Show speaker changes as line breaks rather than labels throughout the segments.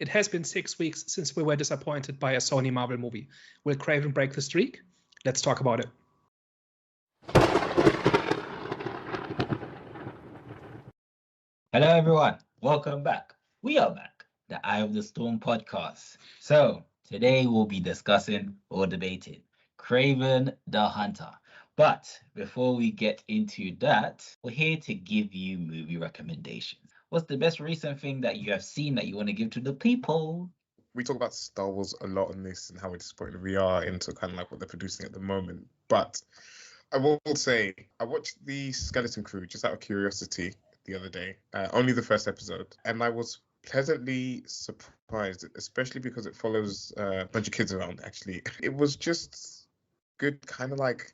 It has been 6 weeks since we were disappointed by a Sony Marvel movie. Will Kraven break the streak? Let's talk about it.
Hello, everyone. Welcome back. We are back, the Eye of the Storm podcast. So today we'll be discussing or debating Kraven the Hunter. But before we get into that, we're here to give you movie recommendations. What's the best recent thing that you have seen that you want to give to the people?
We talk about Star Wars a lot on this and how disappointed we are into kind of like what they're producing at the moment. But I will say, I watched the Skeleton Crew just out of curiosity the other day, only the first episode, and I was pleasantly surprised, especially because it follows a bunch of kids around. Actually, it was just good, kind of like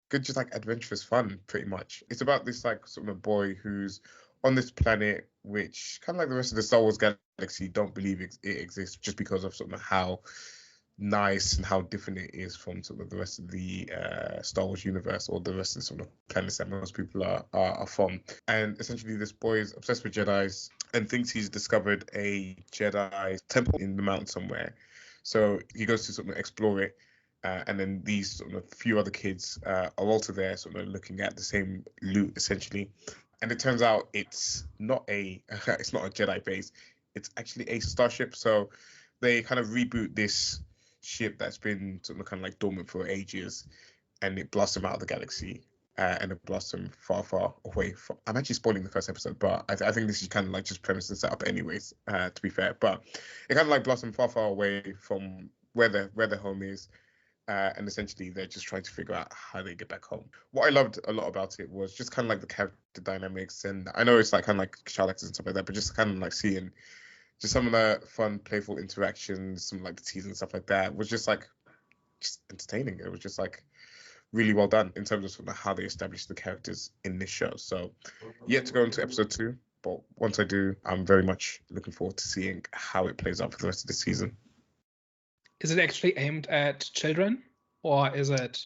good, just like adventurous fun, pretty much. It's about this like sort of boy who's on this planet, which kind of like the rest of the Star Wars galaxy don't believe it exists, just because of sort of how nice and how different it is from sort of the rest of the Star Wars universe, or the rest of the sort of planets that most people are from. And essentially this boy is obsessed with Jedis and thinks he's discovered a Jedi temple in the mountain somewhere. So he goes to sort of explore it. And then these sort of few other kids are also there sort of looking at the same loot, essentially. And it turns out it's not a Jedi base. It's actually a starship. So they kind of reboot this ship that's been sort of kind of like dormant for ages, and it blasts them out of the galaxy, and it blasts them far, far away from. I'm actually spoiling the first episode, but I think this is kind of like just premise and setup, anyways. To be fair, but it kind of like blasts them far, far away from where their home is. And essentially, they're just trying to figure out how they get back home. What I loved a lot about it was just kind of like the character dynamics, and I know it's like kind of like child actors and stuff like that, but just kind of like seeing just some of the fun, playful interactions, some like the teas and stuff like that was just entertaining. It was just like really well done in terms of sort of how they established the characters in this show. So yet to go into episode 2, but once I do, I'm very much looking forward to seeing how it plays out for the rest of the season.
Is it actually aimed at children, or is it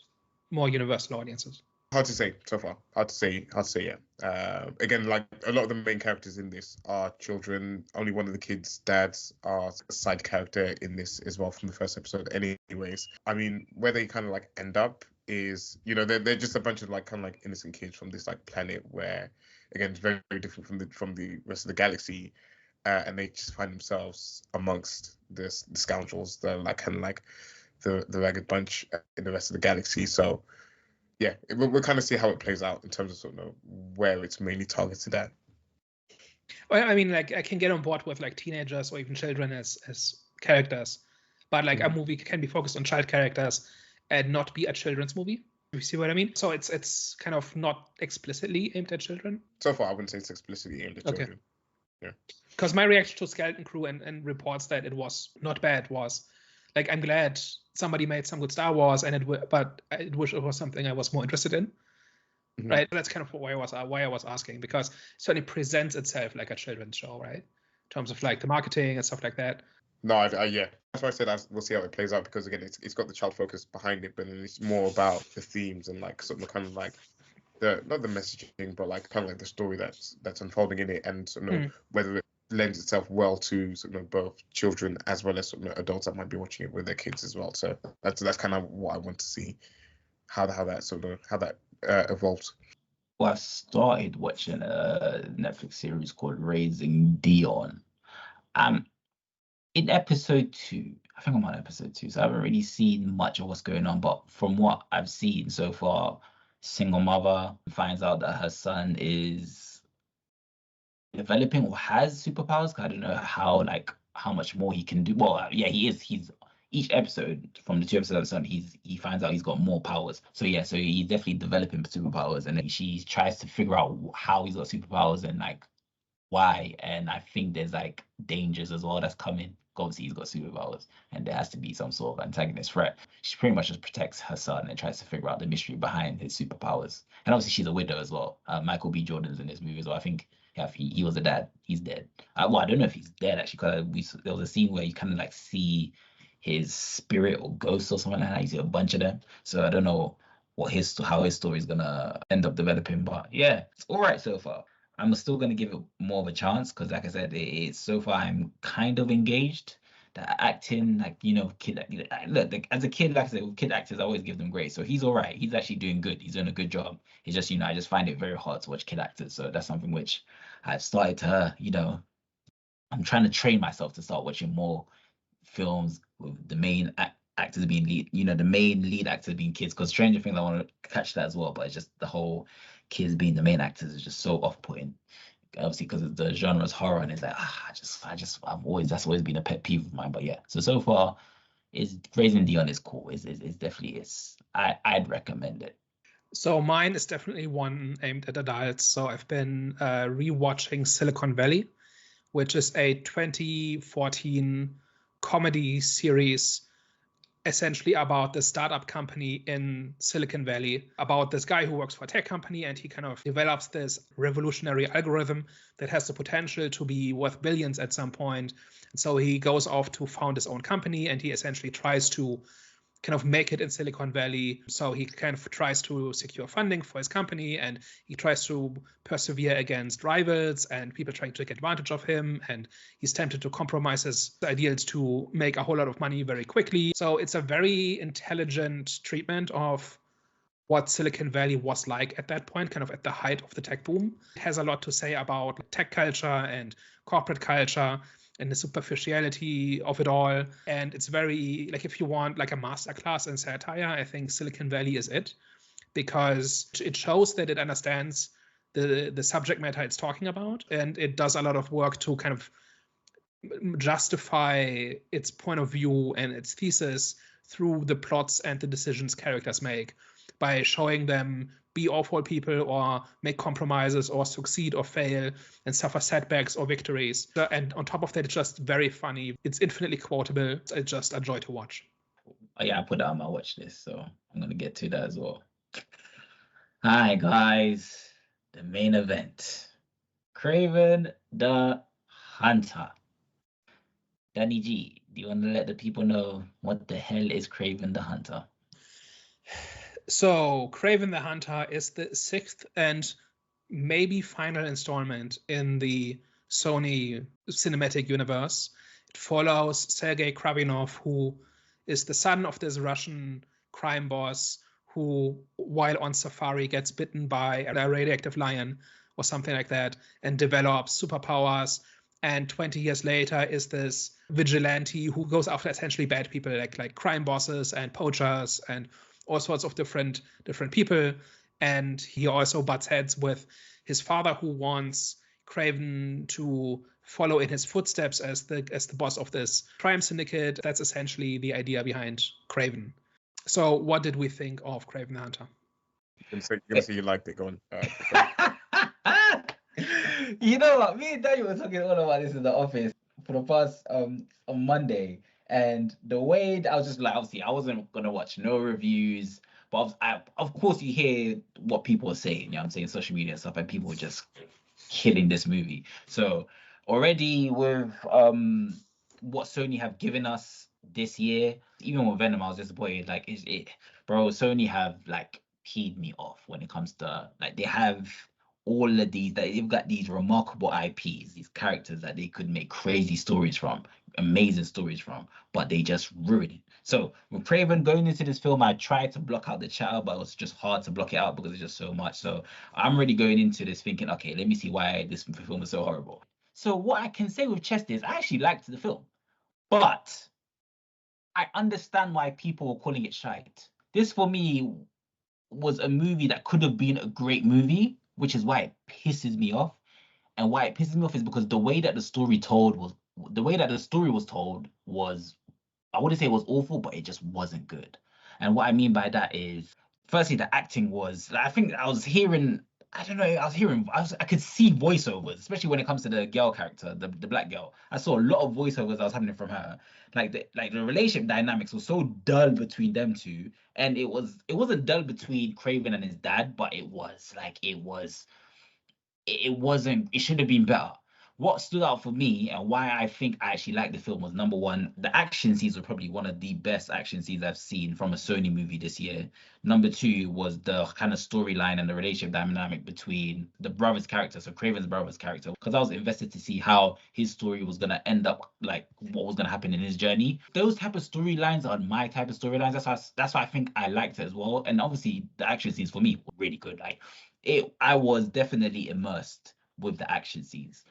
more universal audiences?
Hard to say so far. Hard to say, yeah. Again, like a lot of the main characters in this are children. Only one of the kids' dads are a side character in this as well from the first episode. Anyways, I mean, where they kind of like end up is, you know, they're just a bunch of like kind of like innocent kids from this like planet where, again, it's very, very different from the rest of the galaxy. And they just find themselves amongst the scoundrels, the like kind of like the ragged bunch in the rest of the galaxy. So yeah, we'll kind of see how it plays out in terms of sort of where it's mainly targeted at.
Well, I mean, like I can get on board with like teenagers or even children as characters, but like a movie can be focused on child characters and not be a children's movie. You see what I mean? So it's kind of not explicitly aimed at children.
So far, I wouldn't say it's explicitly aimed at children. Yeah.
Because my reaction to Skeleton Crew and reports that it was not bad was like, I'm glad somebody made some good Star Wars, but I wish it was something I was more interested in. Mm-hmm. Right? That's kind of why I was asking, because it certainly presents itself like a children's show, right? In terms of like the marketing and stuff like that.
No, yeah. That's why I said we'll see how it plays out, because again, it's got the child focus behind it, but then it's more about the themes and like sort of kind of like not the messaging, but like kind of like the story that's unfolding in it, and sort of whether it lends itself well to sort of both children as well as sort of adults that might be watching it with their kids as well. So that's kind of what I want to see, how that evolves.
Well, I started watching a Netflix series called Raising Dion. In episode 2, I think I'm on episode 2, so I haven't really seen much of what's going on, but from what I've seen so far, single mother finds out that her son is developing or has superpowers. I don't know how much more he can do. Well, yeah, he is. He's each episode from the 2 episodes on, he finds out he's got more powers. So yeah, so he's definitely developing superpowers, and then she tries to figure out how he's got superpowers and like why. And I think there's like dangers as well that's coming. Obviously, he's got superpowers, and there has to be some sort of antagonist threat. She pretty much just protects her son and tries to figure out the mystery behind his superpowers. And obviously, she's a widow as well. Michael B. Jordan's in this movie as well. I think he was a dad. He's dead. Well, I don't know if he's dead actually, because there was a scene where you kind of like see his spirit or ghost or something like that. You see a bunch of them. So I don't know how his story is gonna end up developing, but yeah, it's all right so far. I'm still gonna give it more of a chance because, like I said, it's so far I'm kind of engaged. The acting, like look, as a kid, like I said, with kid actors, I always give them grace. So he's all right. He's actually doing good. He's doing a good job. It's just I just find it very hard to watch kid actors. So that's something which I've started to I'm trying to train myself to start watching more films with the main actors being lead, the main lead actors being kids. Because Stranger Things, I want to catch that as well, but it's just the whole kids being the main actors is just so off-putting. Obviously, because the genre is horror, and it's like that's always been a pet peeve of mine. But yeah, so far, is Raising Dion is cool. Is definitely I'd recommend it.
So mine is definitely one aimed at adults. So I've been rewatching Silicon Valley, which is a 2014 comedy series essentially about the startup company in Silicon Valley, about this guy who works for a tech company, and he kind of develops this revolutionary algorithm that has the potential to be worth billions at some point. And so he goes off to found his own company, and he essentially tries to kind of make it in Silicon Valley. So he kind of tries to secure funding for his company, and he tries to persevere against rivals and people trying to take advantage of him. And he's tempted to compromise his ideals to make a whole lot of money very quickly. So it's a very intelligent treatment of what Silicon Valley was like at that point, kind of at the height of the tech boom. It has a lot to say about tech culture and corporate culture and the superficiality of it all. And it's very, like, if you want like a masterclass in satire, I think Silicon Valley is it, because it shows that it understands the subject matter it's talking about, and it does a lot of work to kind of justify its point of view and its thesis through the plots and the decisions characters make, by showing them be awful people or make compromises or succeed or fail and suffer setbacks or victories. And on top of that, it's just very funny. It's infinitely quotable. It's just a joy to watch.
Oh yeah, I put that on my watch list, so I'm gonna get to that as well. Hi guys, the main event. Kraven the Hunter. Danny G, do you want to let the people know what the hell is Kraven the Hunter?
So Kraven the Hunter is the 6th and maybe final installment in the Sony cinematic universe. It follows Sergei Kravinov, who is the son of this Russian crime boss who, while on safari, gets bitten by a radioactive lion or something like that and develops superpowers. And 20 years later is this vigilante who goes after essentially bad people, like crime bosses and poachers and all sorts of different people. And he also butts heads with his father, who wants Kraven to follow in his footsteps as the boss of this crime syndicate. That's essentially the idea behind Kraven. So what did we think of Kraven the Hunter?
You're gonna say you liked it. Go on.
You know what? Me and Daniel were talking all about this in the office for the past on Monday. And the way that I was just like, obviously, I wasn't gonna watch no reviews, but of course you hear what people are saying. You know what I'm saying, social media and stuff, and people are just killing this movie. So already with what Sony have given us this year, even with Venom, I was disappointed. Like, bro? Sony have like peed me off when it comes to like they have all of these, that they've got these remarkable IPs, these characters that they could make crazy stories from, amazing stories from, but they just ruined it. So with Kraven going into this film, I tried to block out the chatter, but it was just hard to block it out because it's just so much. So I'm really going into this thinking, okay, let me see why this film is so horrible. So what I can say with Chest is I actually liked the film, but I understand why people were calling it shite. This for me was a movie that could have been a great movie, which is why it pisses me off. And why it pisses me off is because the way that the story was told was, I wouldn't say it was awful, but it just wasn't good. And what I mean by that is, firstly, the acting was, I think I was hearing, I could see voiceovers, especially when it comes to the girl character, the black girl. I saw a lot of voiceovers that was happening from her. Like the relationship dynamics was so dull between them two. And it wasn't dull between Kraven and his dad, but it should have been better. what stood out for me and why I think I actually liked the film was, number one, the action scenes were probably one of the best action scenes I've seen from a Sony movie this year. Number two was the kind of storyline and the relationship dynamic between the brother's character, so Kraven's brother's character, because I was invested to see how his story was going to end up, like what was going to happen in his journey. Those type of storylines are my type of storylines. That's why I think I liked it as well. And obviously the action scenes for me were really good. Like I was definitely immersed with the action scenes.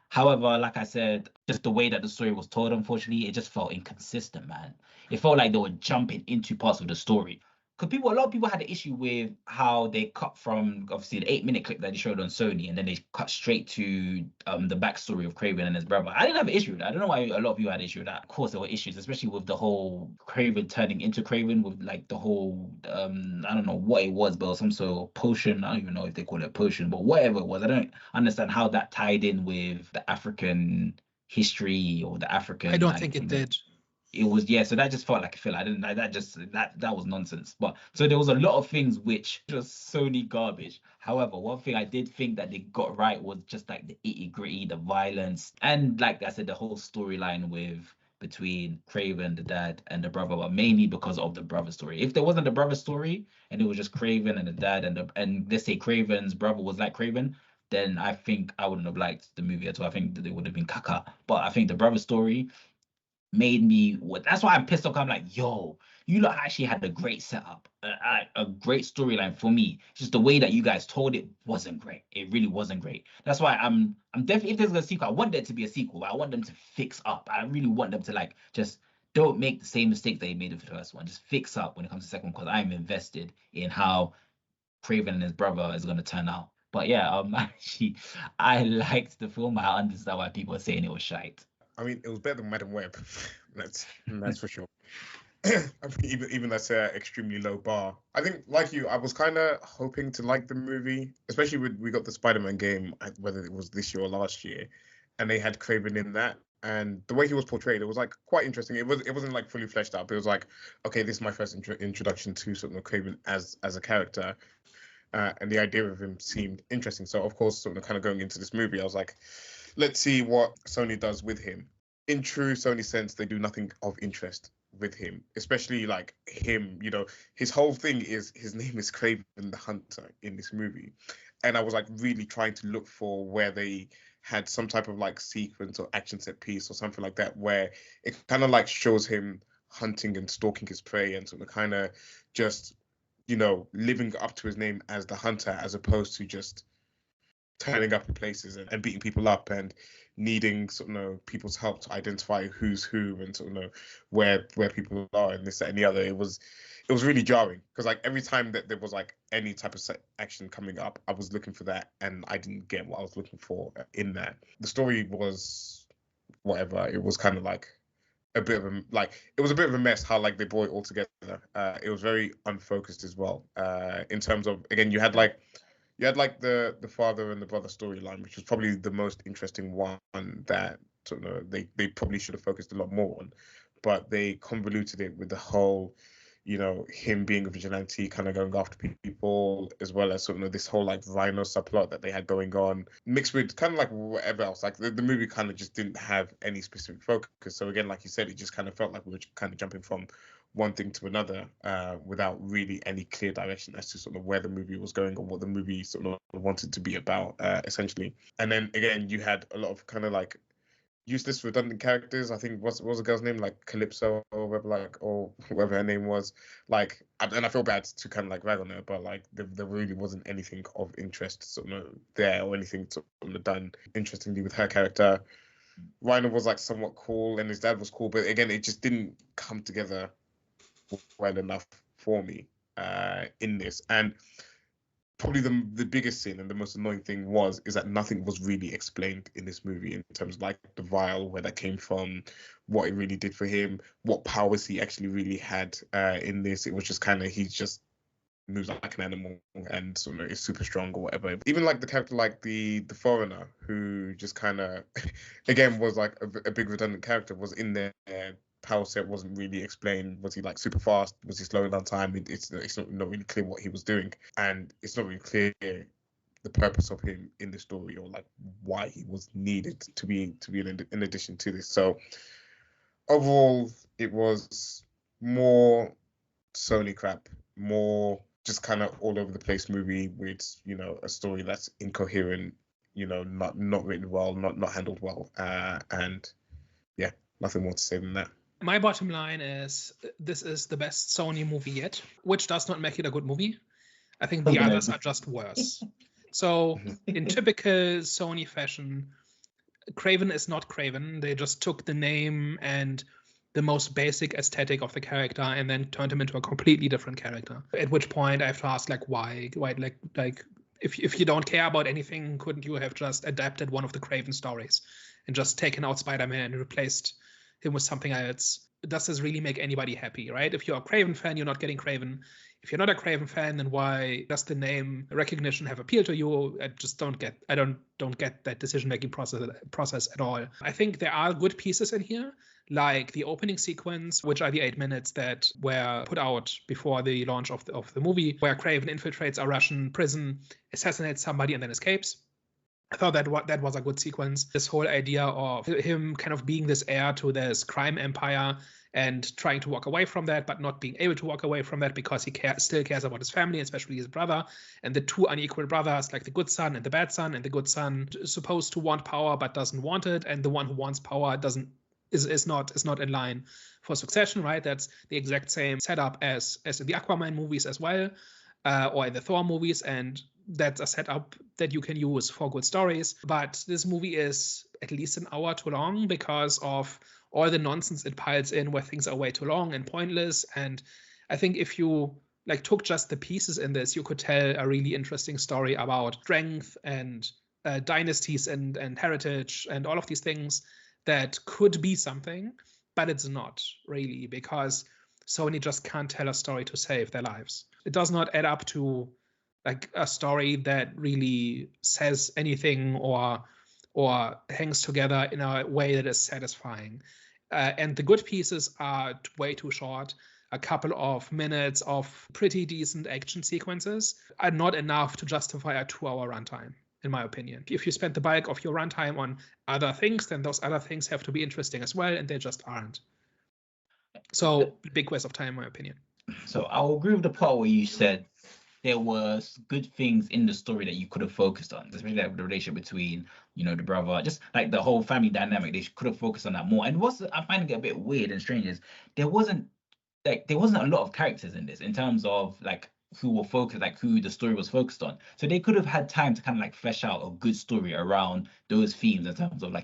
However, like I said, just the way that the story was told, unfortunately, it just felt inconsistent, man. It felt like they were jumping into parts of the story. Because a lot of people had an issue with how they cut from, obviously, the 8-minute clip that they showed on Sony, and then they cut straight to the backstory of Kraven and his brother. I didn't have an issue with that. I don't know why a lot of you had an issue with that. Of course, there were issues, especially with the whole Kraven turning into Kraven, with like the whole, I don't know what it was, but some sort of potion. I don't even know if they call it a potion, but whatever it was, I don't understand how that tied in with the African history or the African.
I don't think it did.
It was, yeah, so that just felt like a filler. I didn't like that was nonsense. But so there was a lot of things which just Sony garbage. However, one thing I did think that they got right was just like the itty-gritty, the violence, and like I said, the whole storyline between Kraven, the dad, and the brother, but mainly because of the brother story. If there wasn't the brother story and it was just Kraven and the dad and let's say Kraven's brother was like Kraven, then I think I wouldn't have liked the movie at all. I think that it would have been caca. But I think the brother story made me that's why I'm pissed off. I'm like, yo, you lot actually had a great setup, a great storyline for me. Just the way that you guys told it wasn't great. It really wasn't great. That's why I'm definitely, if there's a sequel, I want there to be a sequel, but I want them to fix up. I really want them to like just don't make the same mistakes they made with the first one. Just fix up when it comes to the second one, because I'm invested in how Kraven and his brother is going to turn out. But yeah, actually, I liked the film. I understand why people are saying it was shite.
I mean, it was better than Madam Web. that's for sure. I mean, even that's an extremely low bar. I think, like you, I was kind of hoping to like the movie, especially when we got the Spider-Man game, whether it was this year or last year, and they had Kraven in that. And the way he was portrayed, it was like quite interesting. It wasn't like fully fleshed out, but it was like, okay, this is my first introduction to sort of Kraven as a character. And the idea of him seemed interesting. So, of course, sort of kind of going into this movie, I was like, let's see what Sony does with him. In true Sony sense, they do nothing of interest with him, especially like him, you know, his whole thing is his name is Kraven the Hunter in this movie. And I was like really trying to look for where they had some type of like sequence or action set piece or something like that, where it kind of like shows him hunting and stalking his prey and sort of kind of just, you know, living up to his name as the hunter, as opposed to just turning up in places and beating people up and needing sort of know people's help to identify who's who and sort of know where people are and this, that, and the other. It was really jarring, because like every time that there was like any type of action coming up, I was looking for that and I didn't get what I was looking for in that. The story was whatever. It was kind of like a bit of a mess how like they brought it all together. It was very unfocused as well. In terms of, again, you had like the father and the brother storyline, which was probably the most interesting one that sort of they probably should have focused a lot more on, but they convoluted it with the whole, you know, him being a vigilante, kind of going after people, as well as sort of this whole like Rhino subplot that they had going on, mixed with kind of like whatever else. Like the movie kind of just didn't have any specific focus. So again, like you said, it just kind of felt like we were kind of jumping from one thing to another without really any clear direction as to sort of where the movie was going or what the movie sort of wanted to be about, essentially. And then again, you had a lot of kind of like useless, redundant characters. I think what was the girl's name, like Calypso or whatever her name was. Like, and I feel bad to kind of like rag on her, but like there really wasn't anything of interest sort of there or anything sort of done interestingly with her character. Rhino was like somewhat cool and his dad was cool, but again, it just didn't come together well enough for me in this. And probably the biggest sin and the most annoying thing is that nothing was really explained in this movie in terms of like the vial, where that came from, what it really did for him, what powers he actually really had in this. It was just kind of, he just moves like an animal and sort of is super strong or whatever. Even like the character like the foreigner, who just kind of again was like a big redundant character, was in there. Power set wasn't really explained. Was he like super fast? Was he slowing down time? It's not really clear what he was doing, and it's not really clear the purpose of him in the story, or like why he was needed to be in addition to this. So overall, it was more Sony crap, more just kind of all over the place movie with, you know, a story that's incoherent, you know, not written well, not handled well, and yeah, nothing more to say than that.
My bottom line is this is the best Sony movie yet, which does not make it a good movie. I think the others are just worse. So in typical Sony fashion, Kraven is not Kraven. They just took the name and the most basic aesthetic of the character and then turned him into a completely different character. At which point I have to ask, like, why like if you don't care about anything, couldn't you have just adapted one of the Kraven stories and just taken out Spider-Man and replaced him with something else? Does this really make anybody happy, right? If you're a Kraven fan, you're not getting Kraven. If you're not a Kraven fan, then why does the name recognition have appeal to you? I just don't get that decision-making process at all. I think there are good pieces in here, like the opening sequence, which are the 8 minutes that were put out before the launch of the movie, where Kraven infiltrates a Russian prison, assassinates somebody, and then escapes. I thought that was a good sequence. This whole idea of him kind of being this heir to this crime empire and trying to walk away from that, but not being able to walk away from that because he still cares about his family, especially his brother, and the two unequal brothers, like the good son and the bad son, and the good son is supposed to want power but doesn't want it, and the one who wants power is not in line for succession, right? That's the exact same setup as in the Aquaman movies as well, or in the Thor movies, and that's a setup that you can use for good stories. But this movie is at least an hour too long because of all the nonsense it piles in, where things are way too long and pointless. And I think if you took just the pieces in this, you could tell a really interesting story about strength and dynasties and heritage and all of these things that could be something, but it's not really, because Sony just can't tell a story to save their lives. It does not add up to a story that really says anything or hangs together in a way that is satisfying. And the good pieces are way too short. A couple of minutes of pretty decent action sequences are not enough to justify a 2-hour runtime, in my opinion. If you spend the bulk of your runtime on other things, then those other things have to be interesting as well, and they just aren't. So, big waste of time, in my opinion.
So I'll agree with the part where you said there was good things in the story that you could have focused on, especially like the relationship between, the brother, just like the whole family dynamic. They could have focused on that more. And what I find it a bit weird and strange is there wasn't a lot of characters in this in terms of who were focused, who the story was focused on. So they could have had time to kind of flesh out a good story around those themes in terms of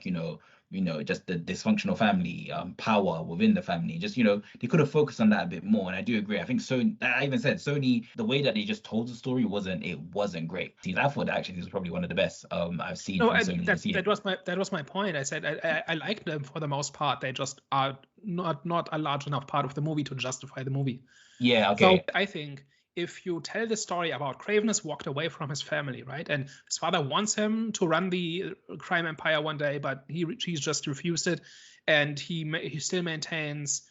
just the dysfunctional family, power within the family. Just, they could have focused on that a bit more. And I do agree. I think Sony, I even said Sony, the way that they just told the story wasn't great. I thought that actually this was probably one of the best I've seen.
No, that was my point. I said I like them for the most part. They just are not a large enough part of the movie to justify the movie.
Yeah, okay.
So I think if you tell the story about Kraven has walked away from his family, right? And his father wants him to run the crime empire one day, but he's just refused it. And he still maintains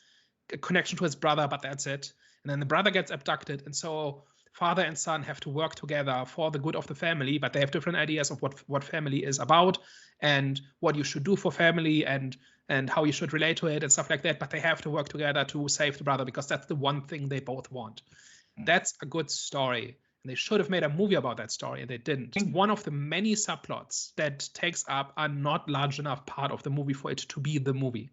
a connection to his brother, but that's it. And then the brother gets abducted. And so father and son have to work together for the good of the family, but they have different ideas of what family is about and what you should do for family and how you should relate to it and stuff like that. But they have to work together to save the brother because that's the one thing they both want. That's a good story. And they should have made a movie about that story, and they didn't. One of the many subplots that takes up a not large enough part of the movie for it to be the movie.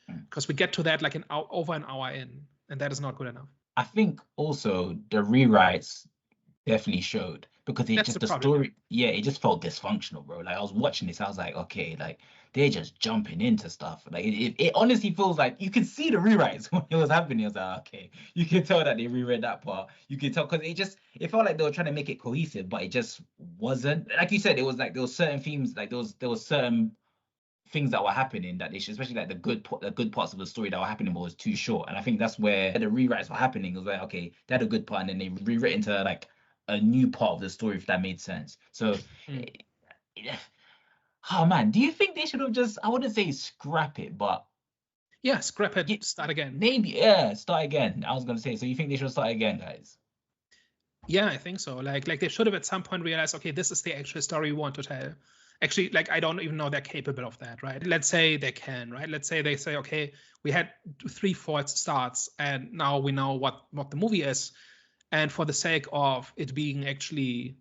Because we get to that over an hour in, and that is not good enough.
I think also the rewrites definitely showed, because it just felt dysfunctional, bro. I was watching this, I was like, okay, they're just jumping into stuff. It honestly feels like you can see the rewrites when it was happening. I was like, okay, you can tell that they reread that part. You can tell, because it felt like they were trying to make it cohesive, but it just wasn't. Like you said, it was there was certain themes, there was certain things that were happening that they should, especially the good parts of the story that were happening, but was too short. And I think that's where the rewrites were happening. It was like, okay, they had a good part, and then they rewrote into a new part of the story, if that made sense. So oh man, do you think they should have just, I wouldn't say scrap it, but
yeah, scrap it, start again.
Maybe, start again. I was gonna say, so you think they should start again, guys?
Yeah, I think so. Like they should have at some point realized, okay, this is the actual story we want to tell. Actually, like I don't even know they're capable of that, right? Let's say they can, right? Let's say they say, okay, we had 3 false starts, and now we know what the movie is, and for the sake of it being actually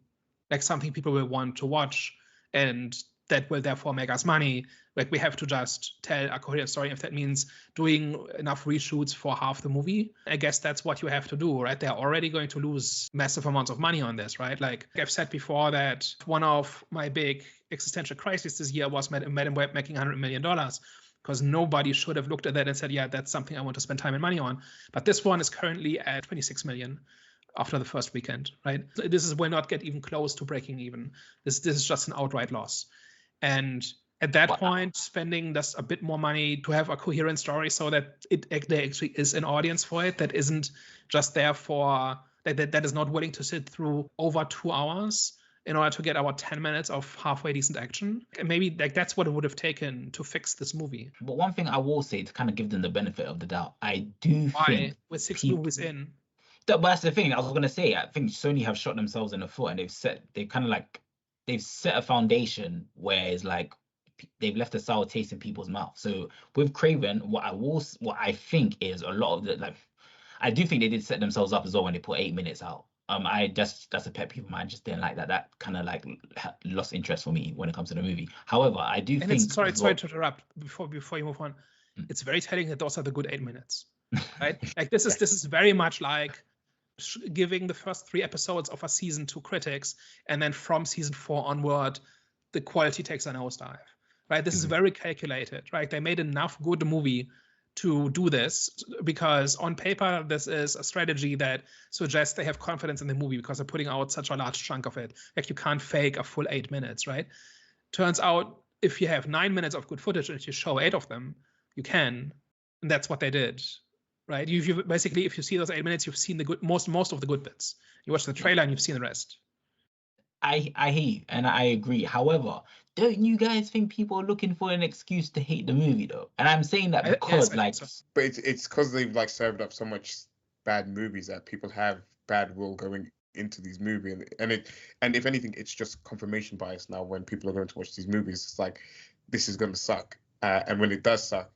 like something people will want to watch, and that will therefore make us money, like we have to just tell a coherent story. If that means doing enough reshoots for half the movie, I guess that's what you have to do, right? They're already going to lose massive amounts of money on this, right? Like I've said before that one of my big existential crises this year was Madam Web making $100 million, because nobody should have looked at that and said, yeah, that's something I want to spend time and money on. But this one is currently at 26 million after the first weekend, right? So this will not get even close to breaking even. This is just an outright loss. And at that point, spending just a bit more money to have a coherent story so that there actually is an audience for it that isn't just there for, that is not willing to sit through over 2 hours in order to get our 10 minutes of halfway decent action. And maybe like that's what it would have taken to fix this movie.
But one thing I will say to kind of give them the benefit of the doubt, I do think
with 6 movies in.
But that's the thing I was gonna say. I think Sony have shot themselves in the foot, and they've set a foundation where it's like they've left a sour taste in people's mouth. So with Kraven, what I think is a lot of the, like, I do think they did set themselves up as well when they put 8 minutes out. That's a pet peeve of mine. I just didn't like that. That kind of like lost interest for me when it comes to the movie. However, I do think.
Sorry to interrupt before you move on. It's very telling that those are the good 8 minutes, right? Like this is very much like giving the first 3 episodes of a season to critics, and then from season 4 onward, the quality takes a nosedive, right? This is very calculated, right? They made enough good movie to do this because on paper, this is a strategy that suggests they have confidence in the movie because they're putting out such a large chunk of it. Like you can't fake a full 8 minutes, right? Turns out if you have 9 minutes of good footage and you show 8 of them, you can, and that's what they did. Right, if you see those 8 minutes, you've seen the good most of the good bits. You watch the trailer and you've seen the rest.
I hear you, and I agree. However, don't you guys think people are looking for an excuse to hate the movie though? And I'm saying that because
but it's because they've like served up so much bad movies that people have bad will going into these movies, and if anything, it's just confirmation bias now. When people are going to watch these movies, it's like this is going to suck, and when it does suck,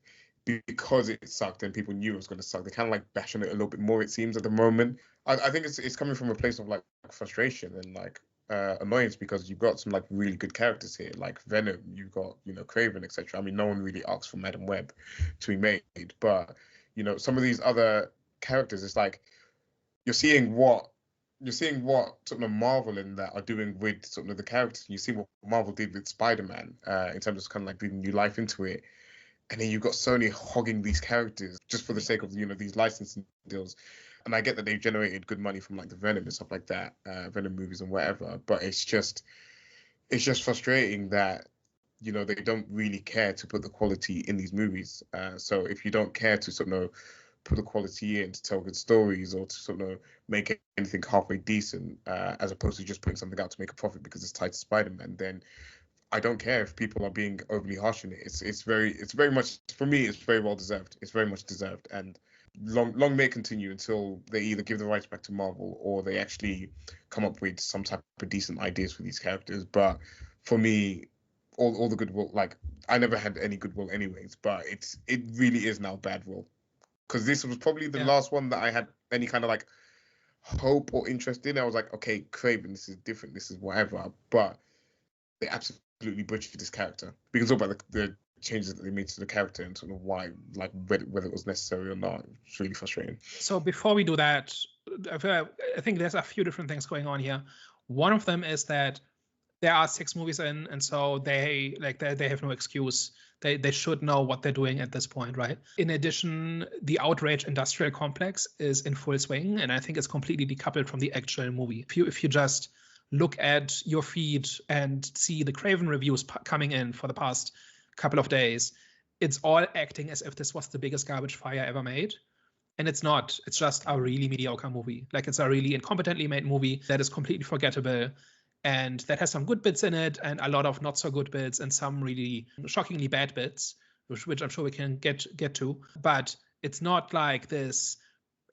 because it sucked and people knew it was going to suck, they kind of like bash on it a little bit more, it seems, at the moment. I think it's coming from a place of like frustration and like annoyance, because you've got some like really good characters here, like Venom, you've got, you know, Kraven, etc. I mean, no one really asked for Madam Web to be made, but you know, some of these other characters, it's like you're seeing what sort of Marvel in that are doing with sort of the characters. You see what Marvel did with Spider-Man in terms of kind of like breathing new life into it. And then you've got Sony hogging these characters just for the sake of, you know, these licensing deals. And I get that they've generated good money from like the Venom and stuff like that, Venom movies and whatever. But it's just frustrating that, you know, they don't really care to put the quality in these movies. So if you don't care to sort of put the quality in to tell good stories or to sort of make anything halfway decent, as opposed to just putting something out to make a profit because it's tied to Spider-Man, then I don't care if people are being overly harsh on it. It's very much, for me, it's very well deserved. It's very much deserved, and long may it continue until they either give the rights back to Marvel or they actually come up with some type of decent ideas for these characters. But for me, all the goodwill, like I never had any goodwill anyways, but it really is now badwill, because this was probably the last one that I had any kind of like hope or interest in. I was like, okay, Kraven, this is different, this is whatever, but they absolutely butchered this character. We can talk about the changes that they made to the character and sort of why, like whether it was necessary or not. It's really frustrating. So
before we do that, I think there's a few different things going on here. One of them is that there are 6 movies in, and so they have no excuse. They should know what they're doing at this point, right? In addition, the outrage industrial complex is in full swing, and I think it's completely decoupled from the actual movie. If you just look at your feed and see the Kraven reviews coming in for the past couple of days, it's all acting as if this was the biggest garbage fire ever made. And it's not. It's just a really mediocre movie. Like, it's a really incompetently made movie that is completely forgettable and that has some good bits in it and a lot of not so good bits and some really shockingly bad bits, which I'm sure we can get to. But it's not like this.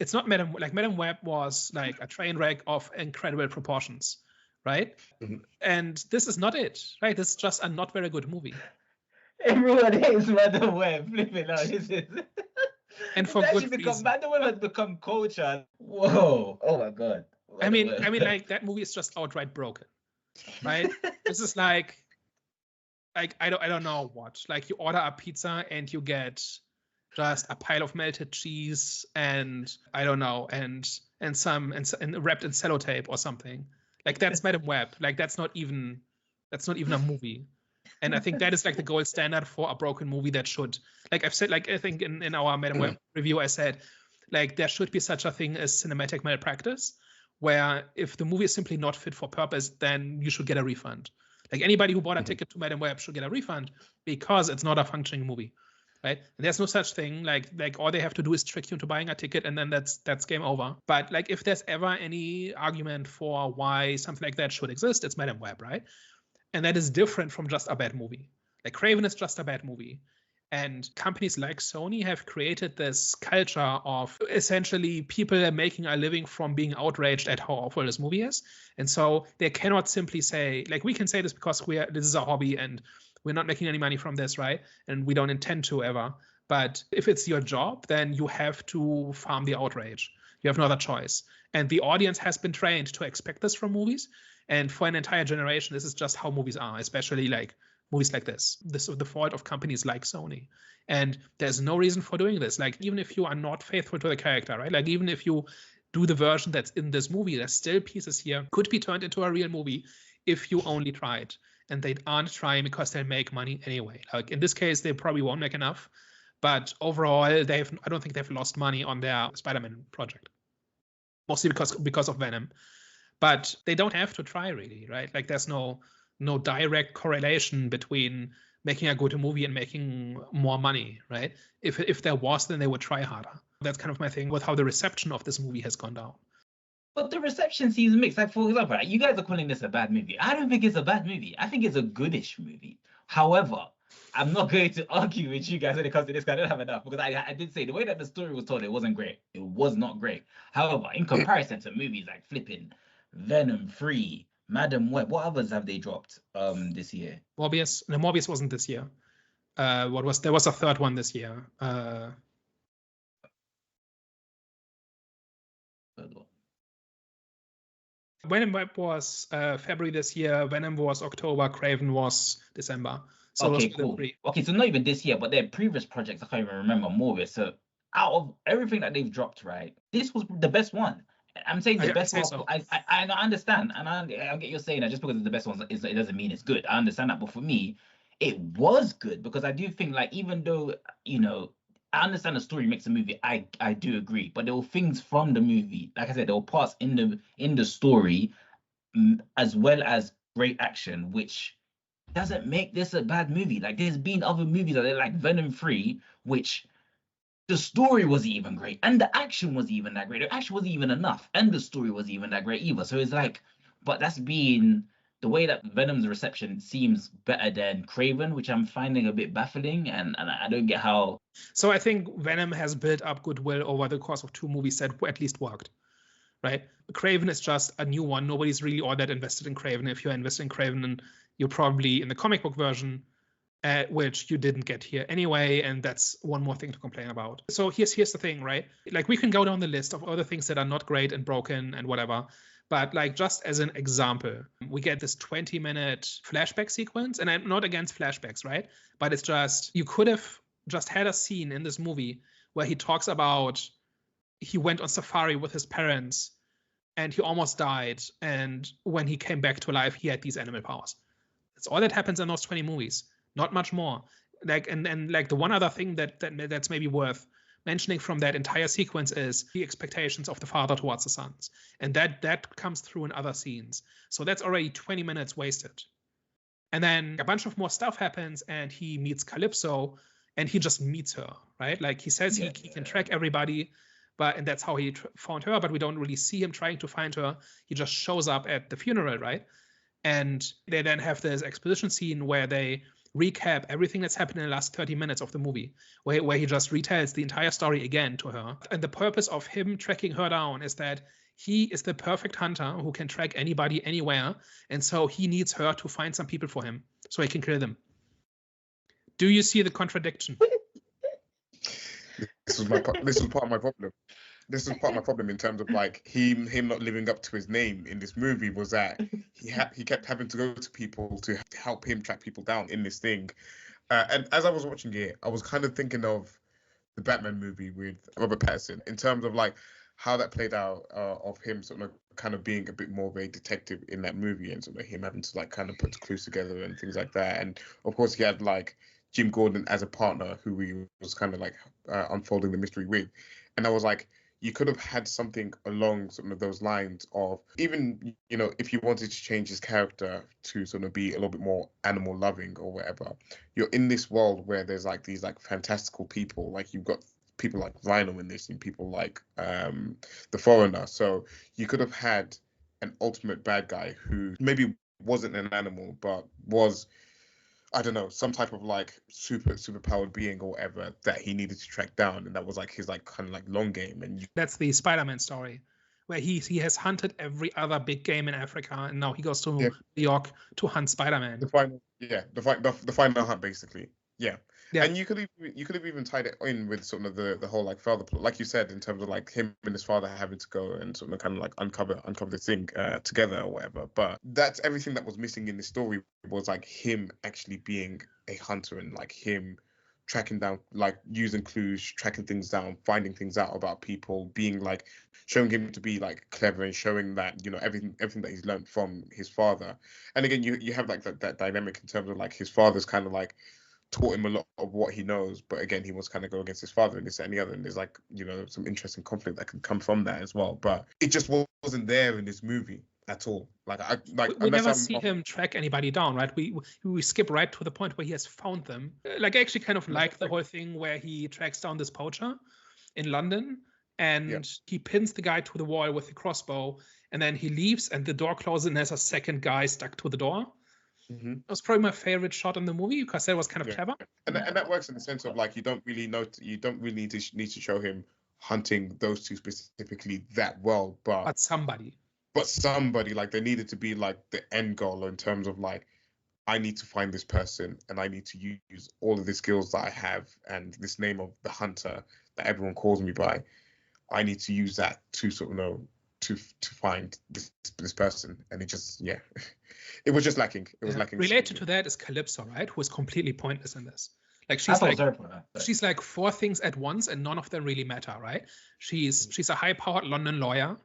it's not Madam Web was like a train wreck of incredible proportions, right? And this is not it, right? This is just a not very good movie.
Everyone hates Madam Web. Flipping out. This is.
And for good reason.
Madam Web has become culture. Whoa! Oh my god.
I mean, like that movie is just outright broken, right? This is like I don't know what. Like you order a pizza and you get just a pile of melted cheese and I don't know and wrapped in sellotape or something. Like that's Madam Web. Like that's not even a movie. And I think that is like the gold standard for a broken movie that should, like I've said, like I think in our Madam Web review I said, like there should be such a thing as cinematic malpractice, where if the movie is simply not fit for purpose, then you should get a refund. Like anybody who bought a ticket to Madam Web should get a refund because it's not a functioning movie, right? And there's no such thing. Like all they have to do is trick you into buying a ticket, and then that's game over. But like if there's ever any argument for why something like that should exist, it's Madam Web, right? And that is different from just a bad movie. Like Kraven is just a bad movie. And companies like Sony have created this culture of essentially people making a living from being outraged at how awful this movie is. And so they cannot simply say, like, we can say this because this is a hobby and we're not making any money from this, right? And we don't intend to ever. But if it's your job, then you have to farm the outrage. You have no other choice. And the audience has been trained to expect this from movies. And for an entire generation, this is just how movies are, especially like movies like this. This is the fault of companies like Sony. And there's no reason for doing this. Like, even if you are not faithful to the character, right? Like, even if you do the version that's in this movie, there's still pieces here could be turned into a real movie if you only tried. And they aren't trying because they'll make money anyway. Like, in this case, they probably won't make enough. But overall, I don't think they've lost money on their Spider-Man project. Mostly because of Venom. But they don't have to try, really, right? Like, there's no direct correlation between making a good movie and making more money, right? If there was, then they would try harder. That's kind of my thing with how the reception of this movie has gone down.
But the reception seems mixed. Like, for example, you guys are calling this a bad movie. I don't think it's a bad movie. I think it's a goodish movie. However, I'm not going to argue with you guys when it comes to this, because I don't have enough. Because I did say the way that the story was told, it wasn't great. It was not great. However, in comparison to movies like flipping Venom 3, Madam Web, what others have they dropped this year?
Morbius. No, Morbius wasn't this year. There was a third one this year. Venom Web was February this year. Venom was October. Kraven was December. So
okay, cool. Okay, so not even this year, but their previous projects, I can't even remember Morbius. So out of everything that they've dropped, right, this was the best one. I'm saying the best one. So. I understand, and I get you're saying that just because it's the best one, it doesn't mean it's good. I understand that, but for me, it was good because I do think, like, even though, you know, I understand the story makes a movie, I do agree, but there were things from the movie, like I said, there were parts in the story, as well as great action, which doesn't make this a bad movie. Like, there's been other movies that are like Venom 3, which the story wasn't even great, and the action wasn't even that great. The action wasn't even enough, and the story wasn't even that great either. So it's like, but that's been the way that Venom's reception seems better than Kraven, which I'm finding a bit baffling, and I don't get how.
So I think Venom has built up goodwill over the course of 2 movies that at least worked, right? Kraven is just a new one. Nobody's really all that invested in Kraven. If you're invested in Kraven, then you're probably in the comic book version, which you didn't get here anyway, and that's one more thing to complain about. So here's the thing, right? Like, we can go down the list of other things that are not great and broken and whatever, but like, just as an example, we get this 20-minute flashback sequence, and I'm not against flashbacks, right? But it's just, you could have just had a scene in this movie where he talks about he went on safari with his parents and he almost died, and when he came back to life, he had these animal powers. That's all that happens in those 20 movies. Not much more. Like, and like, the one other thing that's maybe worth mentioning from that entire sequence is the expectations of the father towards the sons, and that comes through in other scenes. So that's already 20 minutes wasted. And then a bunch of more stuff happens, and he meets Calypso, and he just meets her, right? Like, he says he can track everybody, and that's how he found her, but we don't really see him trying to find her. He just shows up at the funeral, right? And they then have this exposition scene where they recap everything that's happened in the last 30 minutes of the movie, where he just retells the entire story again to her. And the purpose of him tracking her down is that he is the perfect hunter who can track anybody anywhere, and so he needs her to find some people for him so he can kill them. Do you see the contradiction?
This was part of my problem. This is part of my problem in terms of like him not living up to his name in this movie, was that he kept having to go to people to help him track people down in this thing. And as I was watching it, I was kind of thinking of the Batman movie with Robert Pattinson in terms of like how that played out, of him sort of kind of being a bit more of a detective in that movie, and sort of him having to like kind of put the clues together and things like that. And of course he had like Jim Gordon as a partner who he was kind of like unfolding the mystery with. And I was like, you could have had something along some of those lines of, even, you know, if you wanted to change his character to sort of be a little bit more animal loving or whatever, you're in this world where there's like these like fantastical people, like you've got people like Rhino in this and people like the Foreigner. So you could have had an ultimate bad guy who maybe wasn't an animal, but was, I don't know, some type of like super powered being or whatever that he needed to track down, and that was like his like kind of like long game. And
that's the Spider-Man story, where he has hunted every other big game in Africa, and now he goes to New York to hunt Spider-Man.
The final hunt, basically. Yeah. And you could have even tied it in with sort of the whole like father plot, like you said, in terms of like him and his father having to go and sort of kind of like uncover the thing together or whatever. But that's everything that was missing in the story, was like him actually being a hunter and like him tracking down, like using clues, tracking things down, finding things out about people, being like showing him to be like clever and showing that, you know, everything that he's learned from his father. And again, you have like that dynamic in terms of like his father's kind of like taught him a lot of what he knows, but again, he wants to kind of go against his father and this and the other, and there's like, you know, some interesting conflict that can come from that as well. But it just wasn't there in this movie at all. We
never see him track anybody down, right? We skip right to the point where he has found them. Like, I actually kind of like the whole thing where he tracks down this poacher in London, and he pins the guy to the wall with the crossbow, and then he leaves and the door closes and there's a second guy stuck to the door.
Mm-hmm.
That was probably my favorite shot in the movie, because that was kind of clever.
And that works in the sense of like you don't really need to show him hunting those two specifically that well, but somebody like there needed to be like the end goal in terms of like, I need to find this person and I need to use all of the skills that I have and this name of the hunter that everyone calls me by. I need to use that to sort of know to find this person, and it just it was just lacking. It was lacking.
Related to that is Calypso, right? Who is completely pointless in this. Like she's like four things at once, and none of them really matter, right? She's a high-powered London lawyer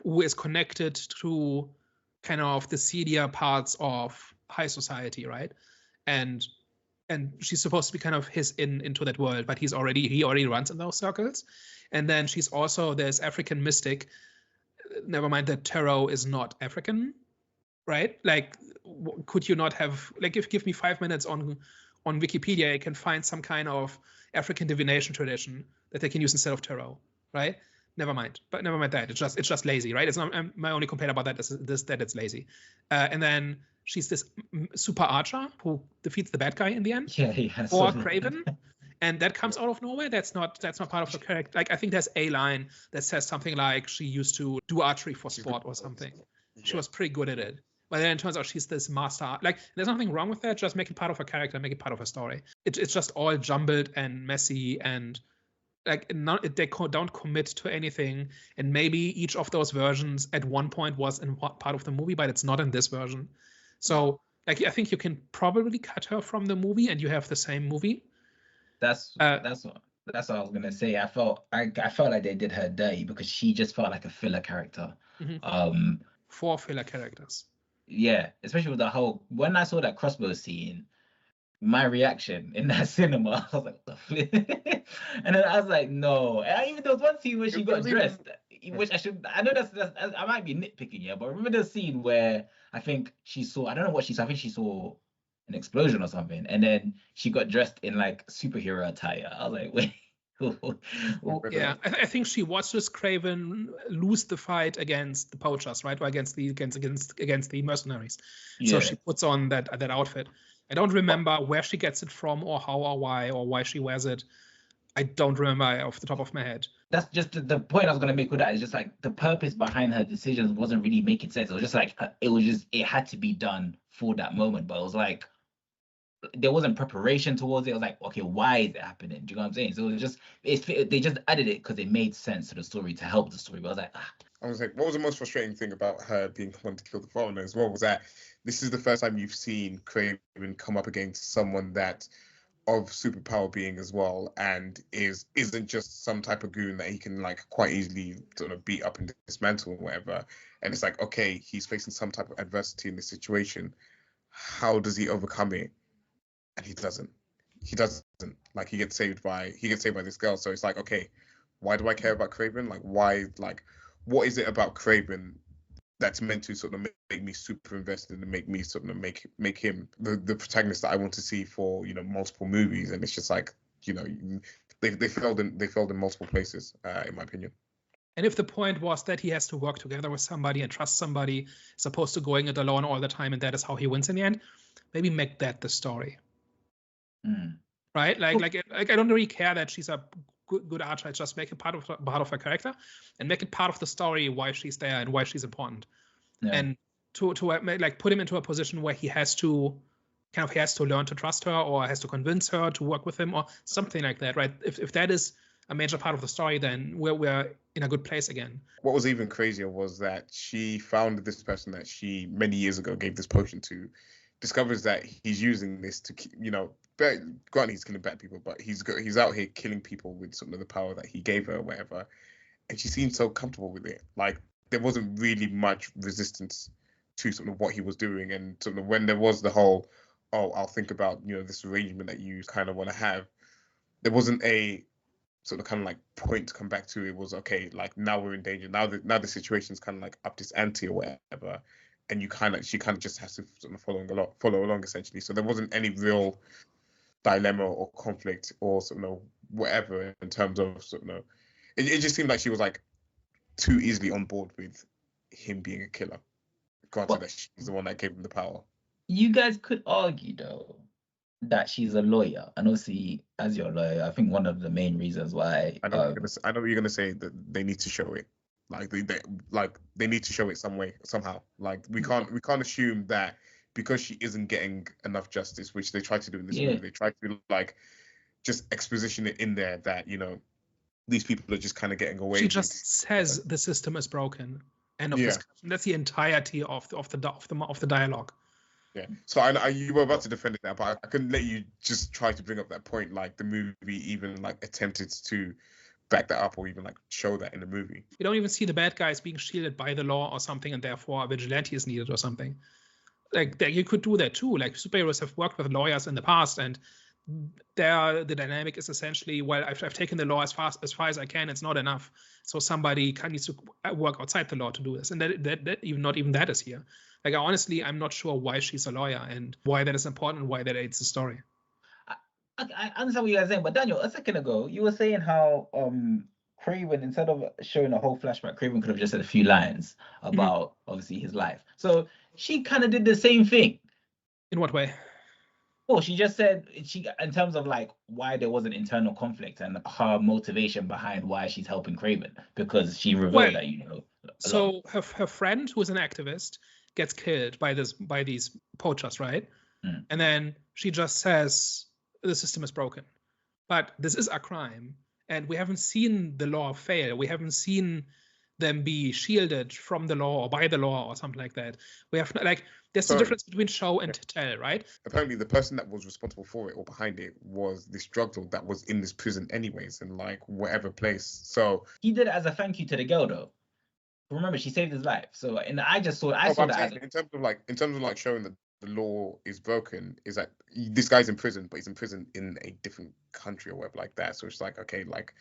who is connected to kind of the seedier parts of high society, right? And she's supposed to be kind of his into that world, but he already runs in those circles. And then she's also this African mystic. Never mind that tarot is not African, right? Like, could you not have, like, give me 5 minutes on Wikipedia, I can find some kind of African divination tradition that they can use instead of tarot, right? Never mind that. It's just lazy, right? It's not, my only complaint about that is that it's lazy. And then she's this super archer who defeats the bad guy in the end. Or Kraven. And that comes out of nowhere. That's not part of the character. Like, I think there's a line that says something like she used to do archery for sport or something. She was pretty good at it. But then it turns out she's this master. Like, there's nothing wrong with that. Just make it part of her character, make it part of her story. It's just all jumbled and messy, and like they don't commit to anything. And maybe each of those versions at one point was in part of the movie, but it's not in this version. So, like, I think you can probably cut her from the movie and you have the same movie.
That's what I was gonna say. I felt like they did her dirty because she just felt like a filler character.
Mm-hmm. 4 filler characters.
Yeah, especially with the whole, when I saw that crossbow scene, my reaction in that cinema, I was like, what the flip? And then I was like, no. And even there was one scene where she got dressed, which I know that's I might be nitpicking, yeah, but remember the scene where I think she saw, I don't know what she saw, I think she saw an explosion or something, and then she got dressed in like superhero attire. I was like, wait.
Yeah, I think she watches Kraven lose the fight against the poachers, right, or against the mercenaries. Yeah. So she puts on that outfit. I don't remember where she gets it from or how or why she wears it. I don't remember off the top of my head.
That's just the point I was gonna make with that is just like the purpose behind her decisions wasn't really making sense. It was just like it had to be done for that moment, but it was like there wasn't preparation towards it. It was like, okay, why is it happening? Do you know what I'm saying? So it was just they just added it because it made sense to the story to help the story. But I was like,
I was like, what was the most frustrating thing about her being the one to kill the foreigner as well was that this is the first time you've seen Kraven come up against someone that of superpower being as well, and isn't just some type of goon that he can like quite easily sort of beat up and dismantle or whatever. And it's like, okay, he's facing some type of adversity in this situation. How does he overcome it? And he doesn't. Like he gets saved by this girl. So it's like, okay, why do I care about Kraven? Like why? Like what is it about Kraven that's meant to sort of make me super invested and make me sort of make him the protagonist that I want to see for, you know, multiple movies? And it's just like, you know, they failed in multiple places, in my opinion.
And if the point was that he has to work together with somebody and trust somebody, as opposed to going it alone all the time, and that is how he wins in the end, maybe make that the story. Right? Like I don't really care that she's a good archer. Just make it part of her character, and make it part of the story why she's there and why she's important. Yeah. And to like put him into a position where he has to learn to trust her, or has to convince her to work with him, or something like that. Right? If that is a major part of the story, then we're in a good place again. What
was even crazier was that she found this person that she many years ago gave this potion to, discovers that he's using this to, you know, granted he's killing bad people, but he's out here killing people with some of the power that he gave her or whatever, and she seemed so comfortable with it. Like there wasn't really much resistance to sort of what he was doing, and sort of when there was the whole, oh, I'll think about, you know, this arrangement that you kind of want to have, there wasn't a sort of kind of like point to come back to. It was okay, like now we're in danger, now the situation's kind of like up this ante or whatever, and she kind of just has to sort of follow along essentially. So there wasn't any real dilemma or conflict or sort of whatever in terms of sort of it just seemed like she was like too easily on board with him being a killer, granted that she's the one that gave him the power.
You guys could argue though that she's a lawyer, and obviously as your lawyer, I think one of the main reasons why
I know you're gonna say that they need to show it. Like they need to show it somehow. Like we can't assume that because she isn't getting enough justice, which they try to do in this movie, they try to like just exposition it in there that, you know, these people are just kind of getting away.
She just says the system is broken. End of discussion. That's the entirety of the dialogue.
Yeah. So I you were about to defend it now, but I couldn't let you just try to bring up that point. Like the movie even like attempted to back that up or even like show that in the movie.
You don't even see the bad guys being shielded by the law or something, and therefore a vigilante is needed or something. Like you could do that too. Like superheroes have worked with lawyers in the past, and the dynamic is essentially, well, I've taken the law as far as I can. It's not enough, so somebody needs to work outside the law to do this, and that not even that is here. Like honestly, I'm not sure why she's a lawyer and why that is important and why that aids the story.
I understand what you guys are saying, but Daniel, a second ago you were saying how Kraven, instead of showing a whole flashback, Kraven could have just said a few lines about obviously his life. So she kind of did the same thing.
In what way?
Well, she just said in terms of like why there was an internal conflict and her motivation behind why she's helping Kraven, because she revealed that, you know.
So her friend, who is an activist, gets killed by these poachers, right? And then she just says the system is broken, but this is a crime, and we haven't seen the law fail. We haven't seen them be shielded from the law or by the law or something like that. We have like there's a difference between show and tell, right?
Apparently, the person that was responsible for it or behind it was this drug lord that was in this prison anyways, in like whatever place. So
he did it as a thank you to the girl, though. Remember, she saved his life. So, and I saw that
in terms of like showing that the law is broken, is that this guy's in prison, but he's in prison in a different country or whatever like that. So it's like, okay, like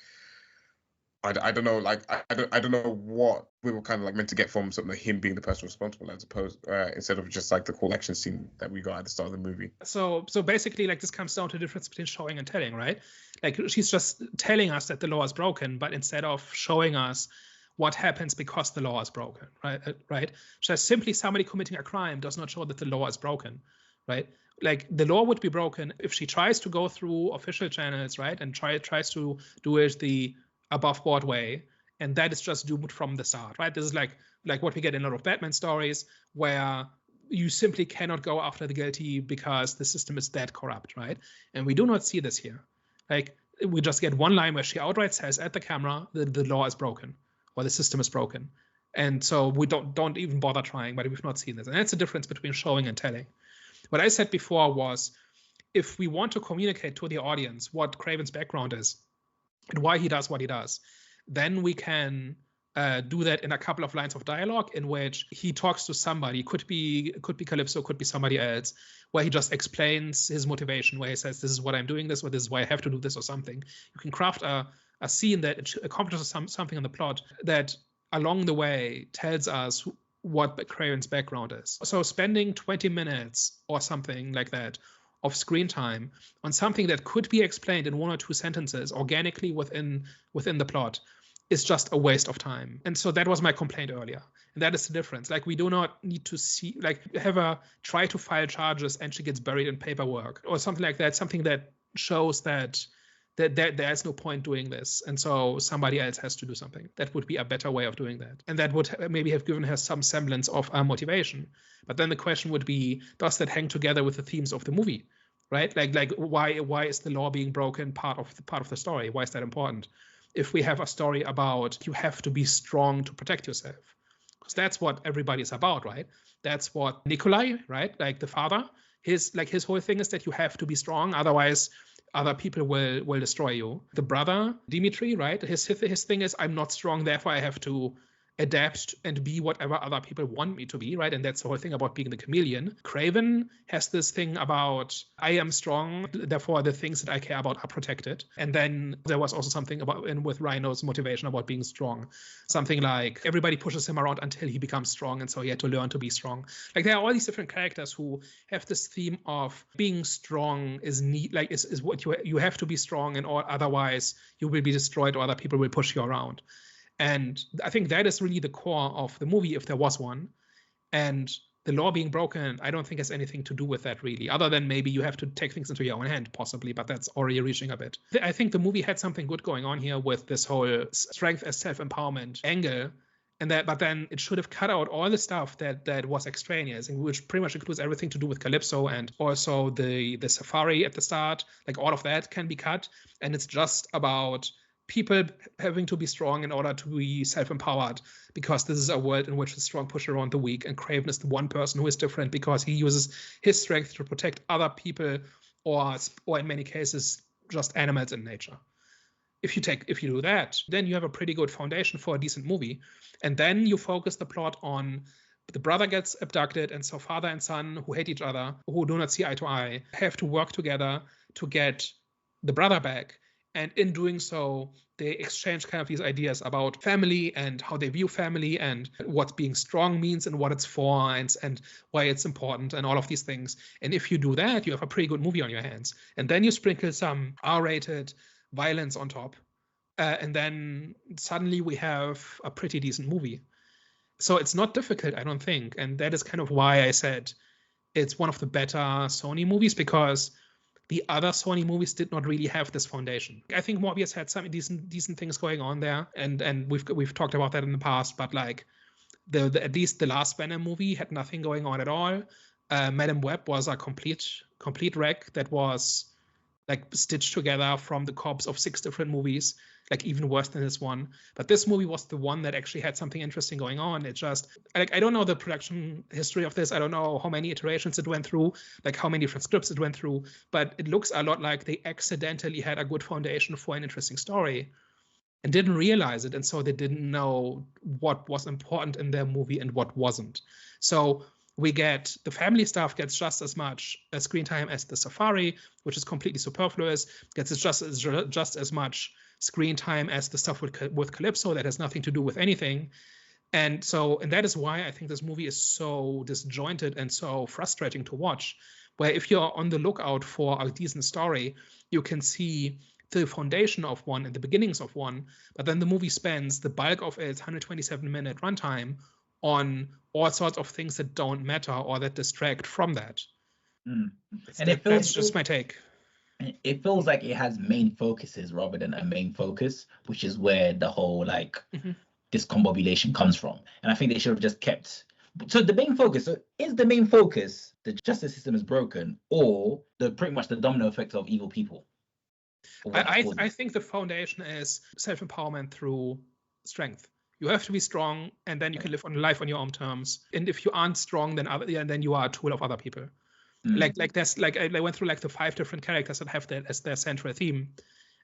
I don't know, like I don't know what we were kind of like meant to get from something like him being the person responsible, as opposed instead of just like the cool action scene that we got at the start of the movie.
So basically, like this comes down to the difference between showing and telling, right? Like she's just telling us that the law is broken, but instead of showing us what happens because the law is broken, right? Just simply somebody committing a crime does not show that the law is broken, right? like the law would be broken if she tries to go through official channels, right, and tries to do it the above board way, and that is just doomed from the start, right? This is like what we get in a lot of Batman stories, where you simply cannot go after the guilty because the system is that corrupt, right? And we do not see this here. Like, we just get one line where she outright says at the camera that the law is broken or the system is broken. And so we don't even bother trying, but we've not seen this. And that's the difference between showing and telling. What I said before was, if we want to communicate to the audience what Kraven's background is and why he does what he does, then we can do that in a couple of lines of dialogue in which he talks to somebody, could be Calypso, could be somebody else, where he just explains his motivation, where he says, this is what I'm doing this, or this is why I have to do this or something. You can craft a scene that accomplishes something in the plot that along the way tells us what Kraven's background is. So spending 20 minutes or something like that of screen time on something that could be explained in 1 or 2 sentences organically within the plot is just a waste of time. And so that was my complaint earlier. And that is the difference. Like, we do not need to see, like, have her try to file charges and she gets buried in paperwork or something like that, something that shows that there's no point doing this. And so somebody else has to do something. That would be a better way of doing that. And that would maybe have given her some semblance of a motivation. But then the question would be, does that hang together with the themes of the movie? Right? Like why is the law being broken part of the story? Why is that important? If we have a story about you have to be strong to protect yourself, because that's what everybody is about, right? That's what Nikolai, right? Like the father, his whole thing is that you have to be strong, otherwise other people will destroy you. The brother, Dimitri, right? His thing is, I'm not strong, therefore I have to adapt and be whatever other people want me to be, right? And that's the whole thing about being the chameleon. Kraven has this thing about, I am strong, therefore the things that I care about are protected. And then there was also something about, and with Rhino's motivation about being strong, something like everybody pushes him around until he becomes strong, and so he had to learn to be strong. Like, there are all these different characters who have this theme of being strong is what you have to be strong, and or otherwise you will be destroyed or other people will push you around. And I think that is really the core of the movie, if there was one. And the law being broken, I don't think has anything to do with that, really, other than maybe you have to take things into your own hand, possibly, but that's already reaching a bit. I think the movie had something good going on here with this whole strength as self-empowerment angle, but then it should have cut out all the stuff that was extraneous, and which pretty much includes everything to do with Calypso and also the safari at the start. Like, all of that can be cut, and it's just about people having to be strong in order to be self-empowered, because this is a world in which the strong push around the weak, and Kraven is the one person who is different because he uses his strength to protect other people, or in many cases just animals in nature. If you do that, then you have a pretty good foundation for a decent movie. And then you focus the plot on the brother gets abducted, and so father and son, who hate each other, who do not see eye to eye, have to work together to get the brother back. And in doing so, they exchange kind of these ideas about family and how they view family and what being strong means and what it's for and why it's important and all of these things. And if you do that, you have a pretty good movie on your hands. And then you sprinkle some R-rated violence on top. And then suddenly we have a pretty decent movie. So it's not difficult, I don't think. And that is kind of why I said it's one of the better Sony movies, because the other Sony movies did not really have this foundation. I think Morbius had some decent things going on there, and we've talked about that in the past. But like at least the last Venom movie had nothing going on at all. Madam Web was a complete wreck that was like stitched together from the corpse of 6 different movies, like even worse than this one. But this movie was the one that actually had something interesting going on. It just, like, I don't know the production history of this. I don't know how many iterations it went through, like how many different scripts it went through, but it looks a lot like they accidentally had a good foundation for an interesting story and didn't realize it. And so they didn't know what was important in their movie and what wasn't. So we get the family stuff gets just as much screen time as the safari, which is completely superfluous, gets just as much screen time as the stuff with Calypso that has nothing to do with anything. And that is why I think this movie is so disjointed and so frustrating to watch, where if you're on the lookout for a decent story, you can see the foundation of one and the beginnings of one, but then the movie spends the bulk of its 127-minute runtime on all sorts of things that don't matter or that distract from that.
And
That's just my take.
It feels like it has main focuses rather than a main focus, which is where the whole like discombobulation comes from. And I think they should have just kept. So the main focus, so is the main focus the justice system is broken, or pretty much the domino effect of evil people?
I think the foundation is self-empowerment through strength. You have to be strong, and then you can live life on your own terms. And if you aren't strong, then you are a tool of other people. Like I went through like the 5 different characters that have that as their central theme,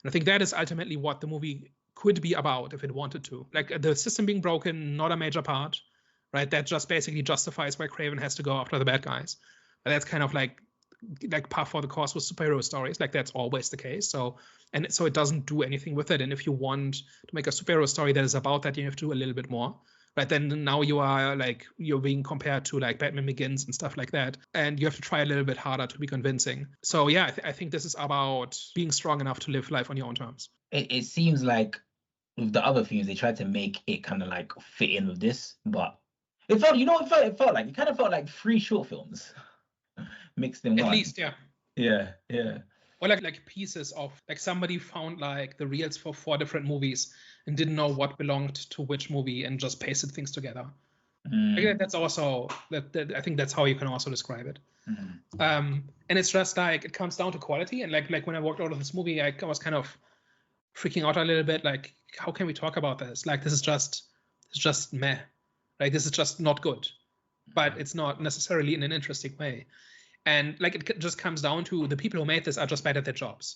and I think that is ultimately what the movie could be about if it wanted to. Like the system being broken, not a major part, right? That just basically justifies why Kraven has to go after the bad guys. But that's kind of like par for the course with superhero stories. Like that's always the case. So it doesn't do anything with it. And if you want to make a superhero story that is about that, you have to do a little bit more. Right, then now you're being compared to like Batman Begins and stuff like that, and you have to try a little bit harder to be convincing. So yeah, I think this is about being strong enough to live life on your own terms.
It seems like with the other themes, they tried to make it kind of like fit in with this, but it felt, it kind of felt like 3 short films mixed in one.
At least, yeah.
Yeah.
Or like pieces of, like somebody found like the reels for 4 different movies and didn't know what belonged to which movie and just pasted things together. Like that's also that I think that's how you can also describe it. And it's just like it comes down to quality. And like when I walked out of this movie, I was kind of freaking out a little bit. Like, how can we talk about this? Like, it's just meh. Like, this is just not good. But it's not necessarily in an interesting way. And like it just comes down to the people who made this are just bad at their jobs.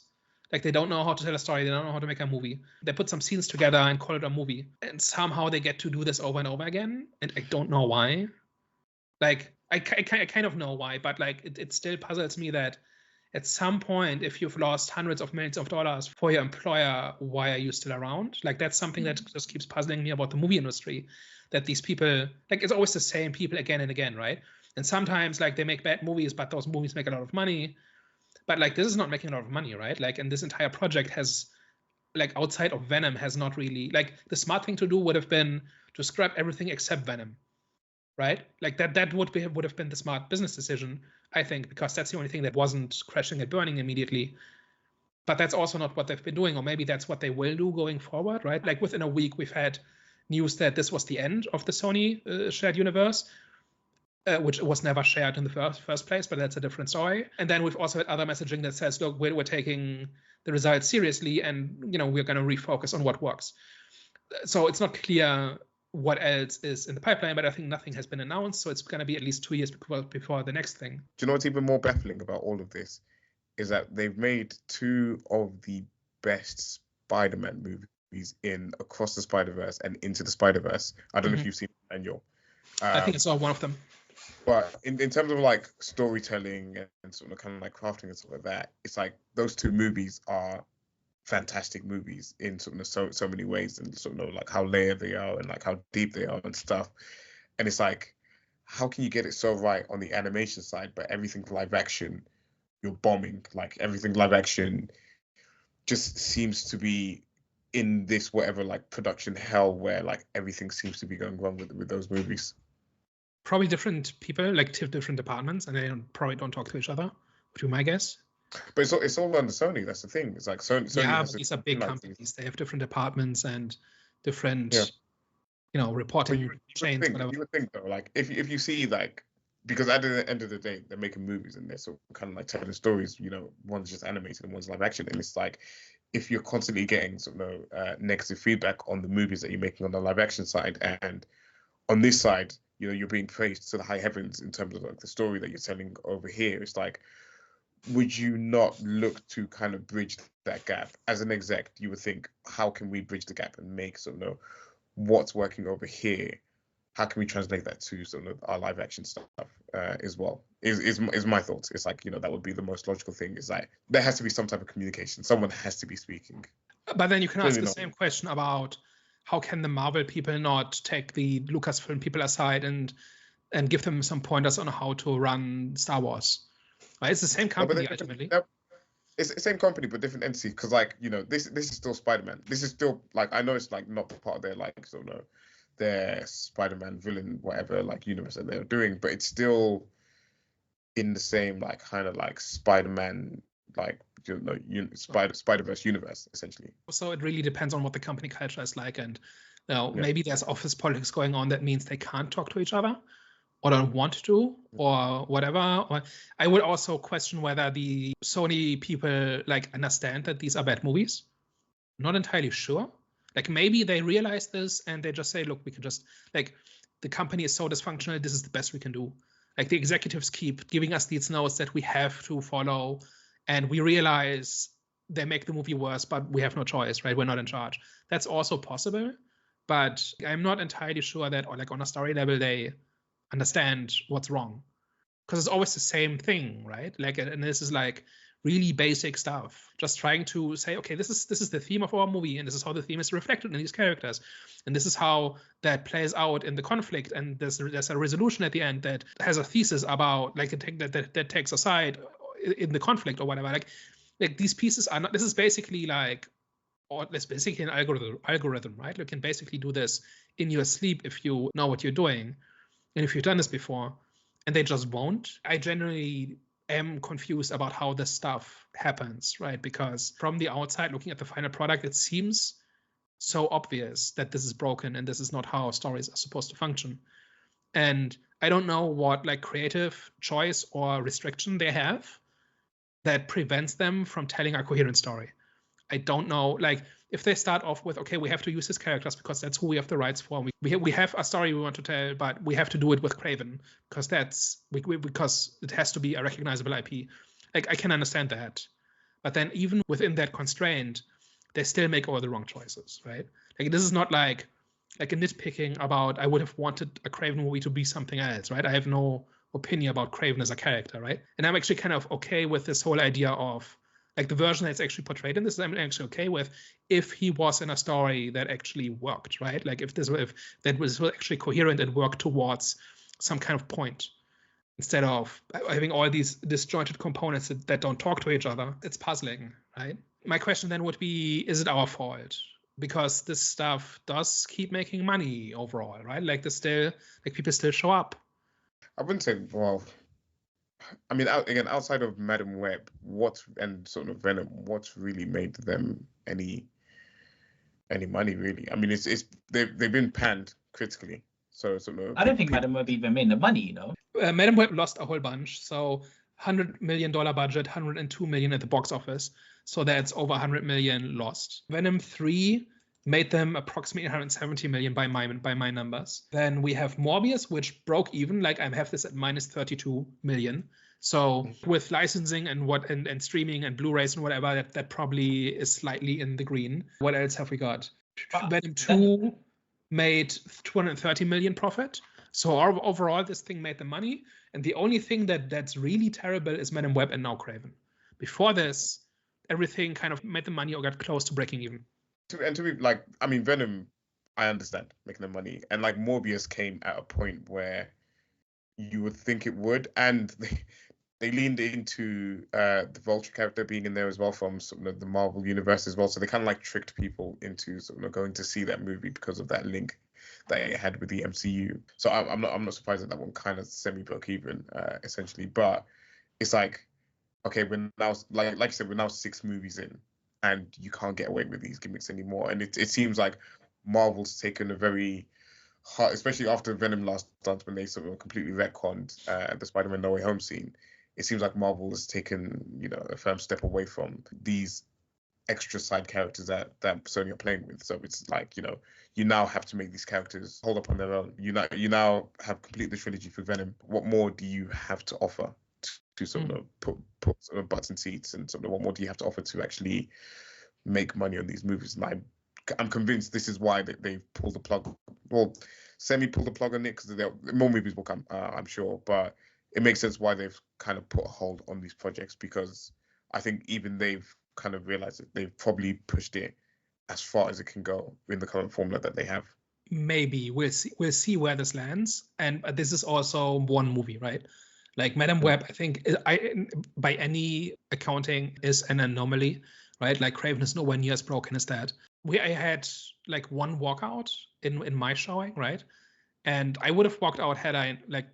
Like they don't know how to tell a story. They don't know how to make a movie. They put some scenes together and call it a movie. And somehow they get to do this over and over again. And I don't know why. Like I kind of know why, but like it still puzzles me that at some point, if you've lost hundreds of millions of dollars for your employer, why are you still around? Like that's something that just keeps puzzling me about the movie industry. That these people, like it's always the same people again and again, right? And sometimes like they make bad movies, but those movies make a lot of money. But like this is not making a lot of money, right? Like, and this entire project has, like outside of Venom, has not really, like the smart thing to do would have been to scrap everything except Venom, right? Like that would have been the smart business decision, I think, because that's the only thing that wasn't crashing and burning immediately. But that's also not what they've been doing, or maybe that's what they will do going forward, right? Like within a week, we've had news that this was the end of the Sony shared universe. Which was never shared in the first place, but that's a different story. And then we've also had other messaging that says, look, we're taking the results seriously, and we're going to refocus on what works. So it's not clear what else is in the pipeline, but I think nothing has been announced. So it's going to be at least 2 years before the next thing.
Do you know what's even more baffling about all of this? Is that they've made 2 of the best Spider-Man movies across the Spider-Verse and Into the Spider-Verse. I don't know if you've seen Daniel.
I think I saw one of them.
But in terms of like storytelling and sort of kind of like crafting and stuff like that, it's like those 2 movies are fantastic movies in sort of so many ways, and sort of like how layered they are and like how deep they are and stuff. And it's like, how can you get it so right on the animation side, but everything live action, you're bombing? Like everything live action just seems to be in this whatever like production hell where like everything seems to be going wrong with those movies.
Probably different people, like different departments, and they probably don't talk to each other, would be my guess.
But it's all under Sony. That's the thing. It's like Sony.
Yeah, but these are big companies. They have different departments and different, reporting chains.
You would think though, like if you see like, because at the end of the day, they're making movies and they're sort of kind of like telling stories. One's just animated and one's live action, and it's like if you're constantly getting sort of negative feedback on the movies that you're making on the live action side, and on this side, you're being praised to the high heavens in terms of like the story that you're telling over here. It's like, would you not look to kind of bridge that gap as an exec? You would think, how can we bridge the gap and make sort of what's working over here? How can we translate that to sort of our live action stuff as well? Is my thoughts. It's like, that would be the most logical thing. Is like there has to be some type of communication. Someone has to be speaking.
But then you can ask the same question about, how can the Marvel people not take the Lucasfilm people aside and give them some pointers on how to run Star Wars? Right? It's the same company ultimately.
It's the same company but different entity, because like this is still Spider-Man. This is still like, I know it's like not part of their like sort of their Spider-Man villain whatever like universe that they're doing, but it's still in the same like kind of like Spider-Man, like Spider-Verse universe essentially.
So it really depends on what the company culture is like, and
Yeah.
maybe there's office politics going on that means they can't talk to each other or don't want to or whatever. Or I would also question whether the Sony people like understand that these are bad movies. Not entirely sure. Like maybe they realize this and they just say, look, we can just like the company is so dysfunctional, this is the best we can do. Like the executives keep giving us these notes that we have to follow, and we realize they make the movie worse, but we have no choice, right? We're not in charge. That's also possible, but I'm not entirely sure that, or like on a story level, they understand what's wrong, because it's always the same thing, right? Like, and this is like really basic stuff, just trying to say, okay, this is the theme of our movie, and this is how the theme is reflected in these characters, and this is how that plays out in the conflict, and there's a resolution at the end that has a thesis about like a thing that takes a side in the conflict or whatever. Like these pieces are not, this is basically like, or it's basically an algorithm, right? You can basically do this in your sleep if you know what you're doing and if you've done this before, and they just won't. I generally am confused about how this stuff happens, right? Because from the outside, looking at the final product, it seems so obvious that this is broken and this is not how stories are supposed to function. And I don't know what like creative choice or restriction they have that prevents them from telling a coherent story. I don't know, like if they start off with, okay, we have to use his characters because that's who we have the rights for. We have a story we want to tell, but we have to do it with Kraven because because it has to be a recognizable IP. Like I can understand that, but then even within that constraint, they still make all the wrong choices, right? Like this is not like a nitpicking about I would have wanted a Kraven movie to be something else, right? I have no opinion about Kraven as a character, right? And I'm actually kind of okay with this whole idea of like the version that's actually portrayed in this, I'm actually okay with if he was in a story that actually worked, right? Like if that was actually coherent and worked towards some kind of point instead of having all these disjointed components that don't talk to each other. It's puzzling, right? My question then would be, is it our fault? Because this stuff does keep making money overall, right? Like people still show up.
I wouldn't say, well, I mean, outside of Madam Web, and sort of Venom, what's really made them any money really? I mean, they've been panned critically, so sort of.
I don't think Madam Web even made the money, you know.
Madam Web lost a whole bunch, so $100 million budget, 102 million at the box office, so that's over 100 million lost. Venom 3 made them approximately 170 million by my numbers. Then we have Morbius, which broke even. Like I have this at minus 32 million. So with licensing and streaming and Blu-rays and whatever, that probably is slightly in the green. What else have we got? Venom 2 made 230 million profit. So overall, this thing made the money. And the only thing that's really terrible is Madam Web and now Kraven. Before this, everything kind of made the money or got close to breaking even.
And to be like, I mean, Venom, I understand making the money, and like Morbius came at a point where you would think it would, and they leaned into the Vulture character being in there as well from sort of the Marvel universe as well. So they kind of like tricked people into sort of going to see that movie because of that link that it had with the MCU. So I'm not surprised that one kind of semi-broke even essentially. But it's like, okay, we're now like you said, we're now 6 movies in, and you can't get away with these gimmicks anymore. And it seems like Marvel's taken a very hard, especially after Venom last dance when they sort of completely retconned the Spider-Man No Way Home scene. It seems like Marvel has taken, a firm step away from these extra side characters that Sony are playing with. So it's like, you now have to make these characters hold up on their own. You now have completed the trilogy for Venom. What more do you have to offer to sort of put sort of butts in seats, and sort of what more do you have to offer to actually make money on these movies? And I'm convinced this is why they've pulled the plug. Well, semi pulled the plug on it, because more movies will come, I'm sure. But it makes sense why they've kind of put a hold on these projects, because I think even they've kind of realized that they've probably pushed it as far as it can go in the current formula that they have.
Maybe we'll see where this lands, and this is also one movie, right? Like Madam Web, I think by any accounting is an anomaly, right? Like Kraven is nowhere near as broken as that. I had like one walkout in my showing, right? And I would have walked out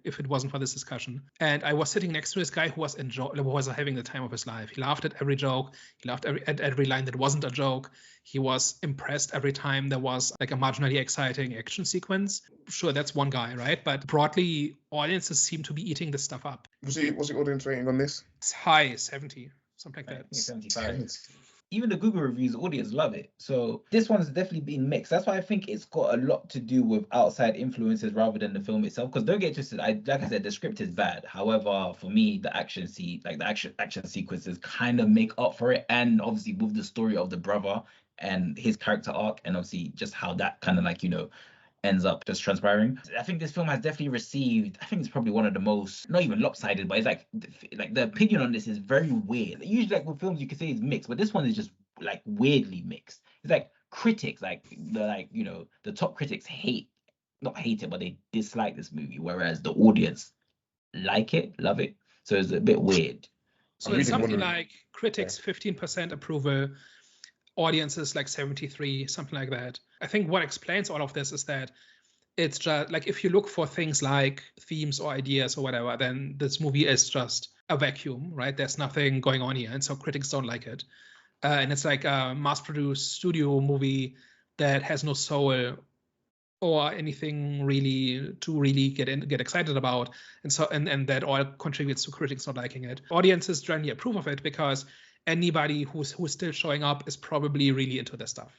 if it wasn't for this discussion. And I was sitting next to this guy who was having the time of his life. He laughed at every joke. He laughed at every line that wasn't a joke. He was impressed every time there was like a marginally exciting action sequence. Sure, that's one guy, right? But broadly, audiences seem to be eating this stuff up.
What's the audience rating on this?
It's high, 70, something like that.
75. Even the Google reviews, audience love it. So this one's definitely been mixed. That's why I think it's got a lot to do with outside influences rather than the film itself. Because don't get twisted, like I said, the script is bad. However, for me, the action sequences kind of make up for it. And obviously with the story of the brother and his character arc, and obviously just how that kind of like, ends up just transpiring. I think this film has definitely received, I think it's probably one of the most, not even lopsided, but it's like the opinion on this is very weird. Usually like with films you could say it's mixed, but this one is just like weirdly mixed. It's like critics, the top critics not hate it, but they dislike this movie, whereas the audience like it, love it. So it's a bit weird.
So it's something like critics 15% approval, audiences like 73, something like that. I think what explains all of this is that it's just like if you look for things like themes or ideas or whatever, then this movie is just a vacuum, right? There's nothing going on here, and so critics don't like it. And it's like a mass-produced studio movie that has no soul or anything really to really get excited about, and so and that all contributes to critics not liking it. Audiences generally approve of it because anybody who's still showing up is probably really into this stuff.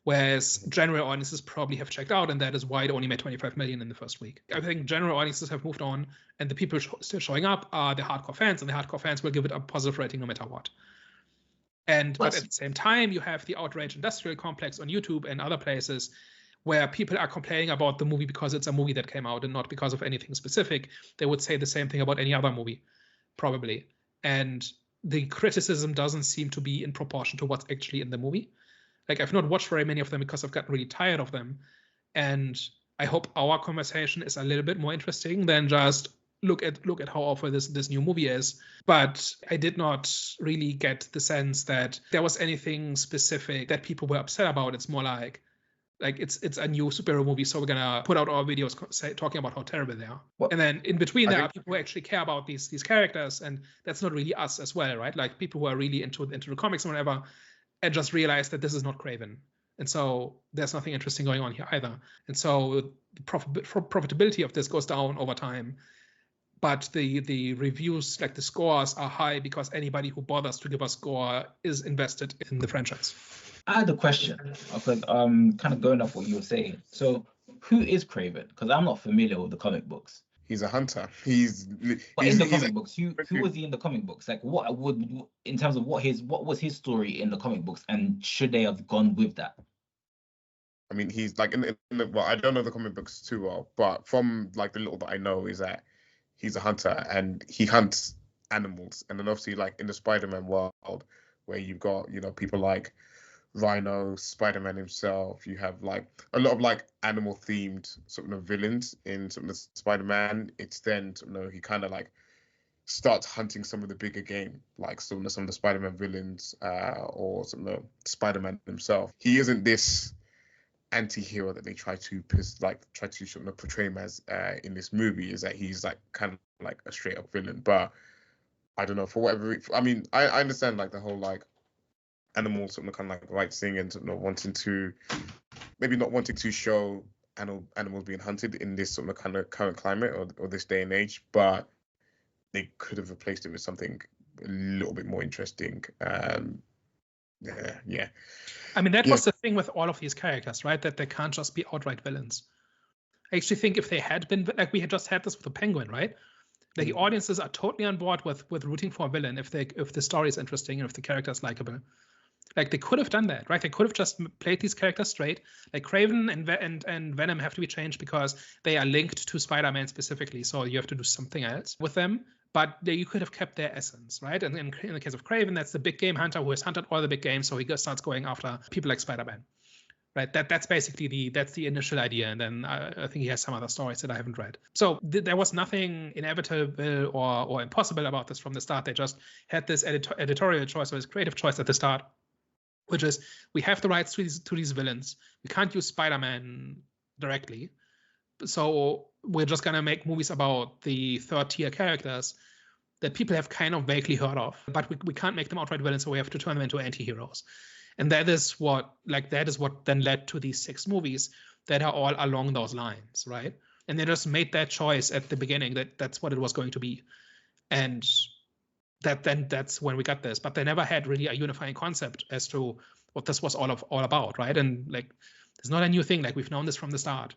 Whereas general audiences probably have checked out, and that is why it only made 25 million in the first week. I think general audiences have moved on, and the people still showing up are the hardcore fans, and the hardcore fans will give it a positive rating no matter what. But at the same time, you have the outrage industrial complex on YouTube and other places where people are complaining about the movie because it's a movie that came out and not because of anything specific. They would say the same thing about any other movie, probably. And the criticism doesn't seem to be in proportion to what's actually in the movie. Like, I've not watched very many of them because I've gotten really tired of them. And I hope our conversation is a little bit more interesting than just look at how awful this new movie is. But I did not really get the sense that there was anything specific that people were upset about. It's more like it's a new superhero movie, so we're gonna put out our videos talking about how terrible they are. And then in between there are people who actually care about these characters, and that's not really us as well, right? Like people who are really into the comics or whatever, and just realize that this is not Kraven. And so there's nothing interesting going on here either. And so the profitability of this goes down over time. But the reviews, like the scores, are high because anybody who bothers to give a score is invested in the franchise.
I had a question. Kind of going off what you were saying. So who is Kraven? Because I'm not familiar with the comic books.
He's a hunter.
But in the comic books, who was he in the comic books? Like, in terms of what was his story in the comic books, and should they have gone with that?
I mean, he's like well, I don't know the comic books too well, but from like the little that I know is that he's a hunter and he hunts animals. And then obviously, like in the Spider-Man world, where you've got people like Rhino, Spider-Man himself, you have like a lot of like animal themed sort of villains in sort of the Spider-Man. It's then he kind of like starts hunting some of the bigger game, like some of the Spider-Man villains, or some of the Spider-Man himself. He isn't this anti-hero that they try to sort of portray him as in this movie. Is that he's like kind of like a straight up villain. But I don't know, for whatever I mean, I understand like the whole like animals sort of kind of like rights thing, and sort of maybe not wanting to show animals being hunted in this sort of kind of current climate or this day and age, but they could have replaced it with something a little bit more interesting. Yeah.
I mean, that was the thing with all of these characters, right? That they can't just be outright villains. I actually think if they had been, like we had just had this with the Penguin, right? Like the audiences are totally on board with rooting for a villain if the story is interesting and if the character is likable. Like they could have done that, right? They could have just played these characters straight. Like Kraven and Venom have to be changed because they are linked to Spider-Man specifically. So you have to do something else with them. But you could have kept their essence, right? And in the case of Kraven, that's the big game hunter who has hunted all the big games. So he starts going after people like Spider-Man, right? That's basically the initial idea. And then I think he has some other stories that I haven't read. So there was nothing inevitable or impossible about this from the start. They just had this editorial choice or this creative choice at the start, which is we have the rights to these villains. We can't use Spider-Man directly. so we're just gonna make movies about the third tier characters that people have kind of vaguely heard of, but we can't make them outright villains, so we have to turn them into anti-heroes. And that is what then led to these 6 movies that are all along those lines, right? And they just made that choice at the beginning that that's what it was going to be. And that's when we got this. But they never had really a unifying concept as to what this was all about, right? And like, it's not a new thing. Like, we've known this from the start,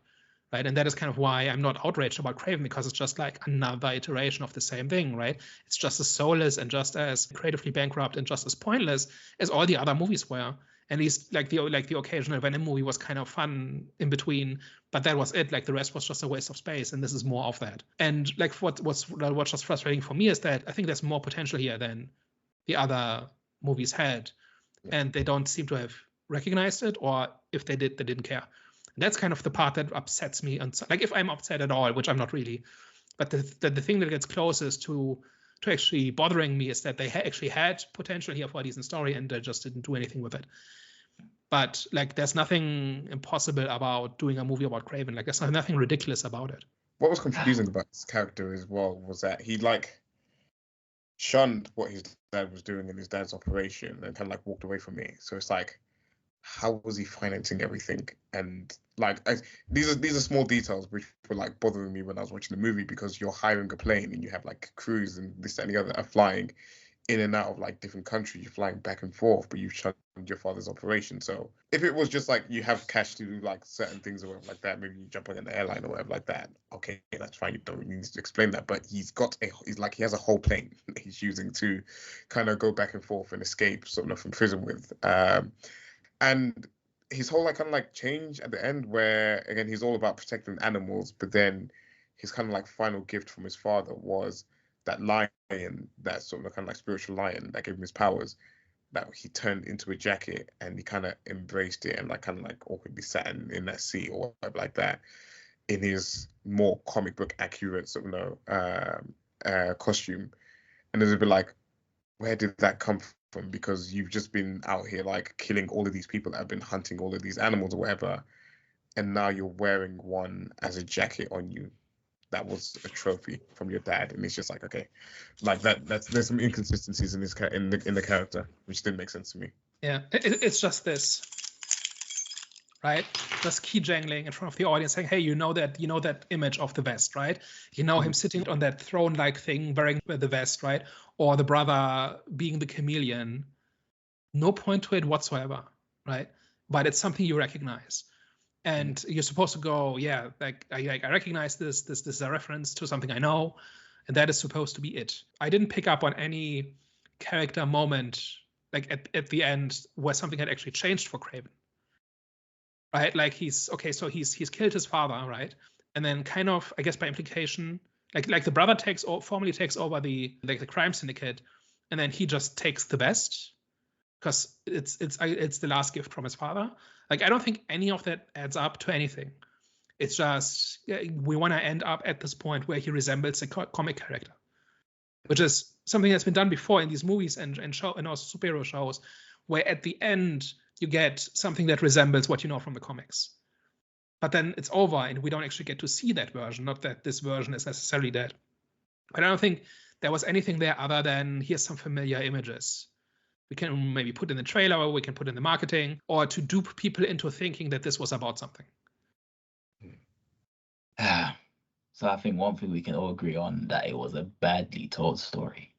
right? And that is kind of why I'm not outraged about Kraven, because it's just like another iteration of the same thing, right? It's just as soulless and just as creatively bankrupt and just as pointless as all the other movies were. At least like the occasional Venom movie was kind of fun in between, but that was it. Like, the rest was just a waste of space, and this is more of that. And like, what's just frustrating for me is that I think there's more potential here than the other movies had, and they don't seem to have recognized it, or if they did, they didn't care. And that's kind of the part that upsets me. And like, if I'm upset at all, which I'm not really, but the thing that gets closest to actually bothering me is that they actually had potential here for a decent story, and they just didn't do anything with it. But like, there's nothing impossible about doing a movie about Kraven. Like, there's nothing ridiculous about it.
What was confusing about this character as well was that he like shunned what his dad was doing in his dad's operation and kind of like walked away from it. So it's like, how was he financing everything? And like, these are small details which were like bothering me when I was watching the movie, because you're hiring a plane and you have like crews and this and the other are flying in and out of like different countries. You're flying back and forth, but you've shunned your father's operation. So if it was just like you have cash to do like certain things or whatever like that, maybe you jump on an airline or whatever like that, okay, that's fine. You don't really need to explain that. But he has a whole plane that he's using to kind of go back and forth and escape sort of from prison with. And his whole like kind of like change at the end, where again he's all about protecting animals, but then his kind of like final gift from his father was that lion, that sort of kind of like spiritual lion that gave him his powers, that he turned into a jacket, and he kind of embraced it and like kind of like awkwardly sat in that seat or whatever like that, in his more comic book accurate sort of costume. And there's a bit like, where did that come from? Because you've just been out here like killing all of these people that have been hunting all of these animals or whatever, and now you're wearing one as a jacket on you that was a trophy from your dad. And it's just like, okay, like there's some inconsistencies in this in the character which didn't make sense to me.
Yeah, it's just this, right? Just key jangling in front of the audience, saying, hey, you know that image of the vest, right? You know him sitting on that throne-like thing wearing the vest, right? Or the brother being the chameleon. No point to it whatsoever, right? But it's something you recognize. And you're supposed to go, yeah, like I recognize this. This is a reference to something I know, and that is supposed to be it. I didn't pick up on any character moment like at the end where something had actually changed for Kraven, right? Like he's killed his father, right? And then kind of, I guess by implication, like the brother formally takes over the crime syndicate, and then he just takes the best because it's the last gift from his father. Like, I don't think any of that adds up to anything. It's just, we want to end up at this point where he resembles a comic character, which is something that's been done before in these movies and also superhero shows, where at the end you get something that resembles what you know from the comics. But then it's over and we don't actually get to see that version. Not that this version is necessarily dead. But I don't think there was anything there other than here's some familiar images. We can maybe put in the trailer, or we can put in the marketing, or to dupe people into thinking that this was about something.
So I think one thing we can all agree on, that it was a badly told story.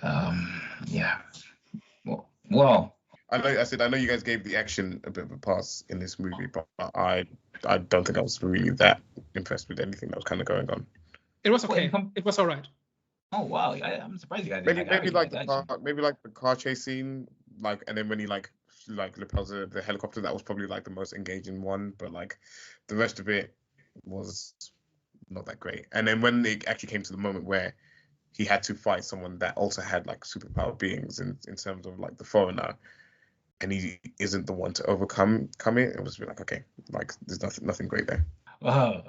Yeah. Well.
I know you guys gave the action a bit of a pass in this movie, but I don't think I was really that impressed with anything that was kind of going on.
It was okay. It was all right.
Oh wow! I'm surprised you guys
didn't. Maybe like the car chase scene, like, and then when he like lapels the helicopter, that was probably like the most engaging one. But like the rest of it was not that great. And then when it actually came to the moment where he had to fight someone that also had like superpower beings in terms of like the foreigner, and he isn't the one to overcome it, it was like, okay, like there's nothing great there.
Wow.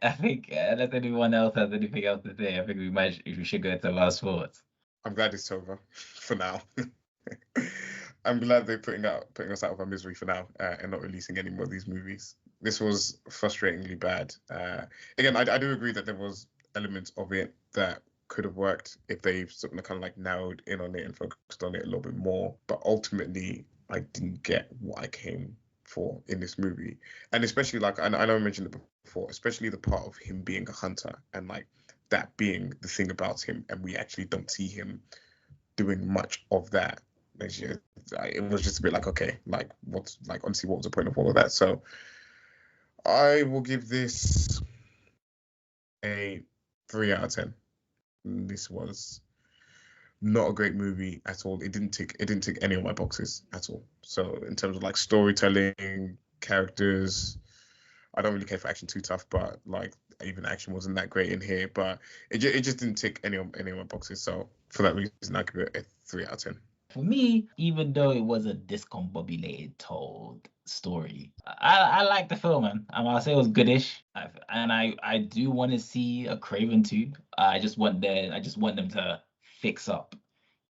I think unless anyone else has anything else to say, I think we should go to our sports.
I'm glad it's over for now. I'm glad they're putting us out of our misery for now and not releasing any more of these movies. This was frustratingly bad. Again, I do agree that there was elements of it that could have worked if they sort of kind of like narrowed in on it and focused on it a little bit more. But ultimately, I didn't get what I came for in this movie. And especially like, I know I mentioned it before, especially the part of him being a hunter and like that being the thing about him, and we actually don't see him doing much of that. It was just a bit like, okay, like what's like honestly, what was the point of all of that? So I will give this a 3 out of 10. This was not a great movie at all. It didn't tick any of my boxes at all. So in terms of like storytelling, characters, I don't really care for action too tough, but like even action wasn't that great in here. But it just didn't tick any of my boxes. So for that reason, I give it a 3 out of 10.
For me, even though it was a discombobulated told story, I like the film, man. I'll say it was goodish, and I do want to see a Kraven 2. I just want them to fix up.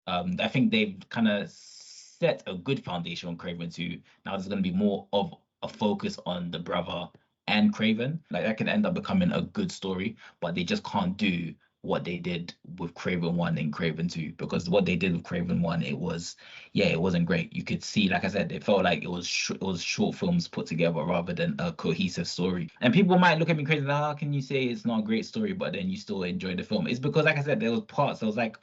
I think they've kind of set a good foundation on Kraven 2. Now there's going to be more of a focus on the brother and Kraven. Like that can end up becoming a good story, but they just can't do what they did with Kraven 1 and Kraven 2, because what they did with Kraven 1, it wasn't great. You could see, like I said, it felt like it was short films put together rather than a cohesive story. And people might look at me crazy, like, how can you say it's not a great story, but then you still enjoy the film? It's because, like I said, there was like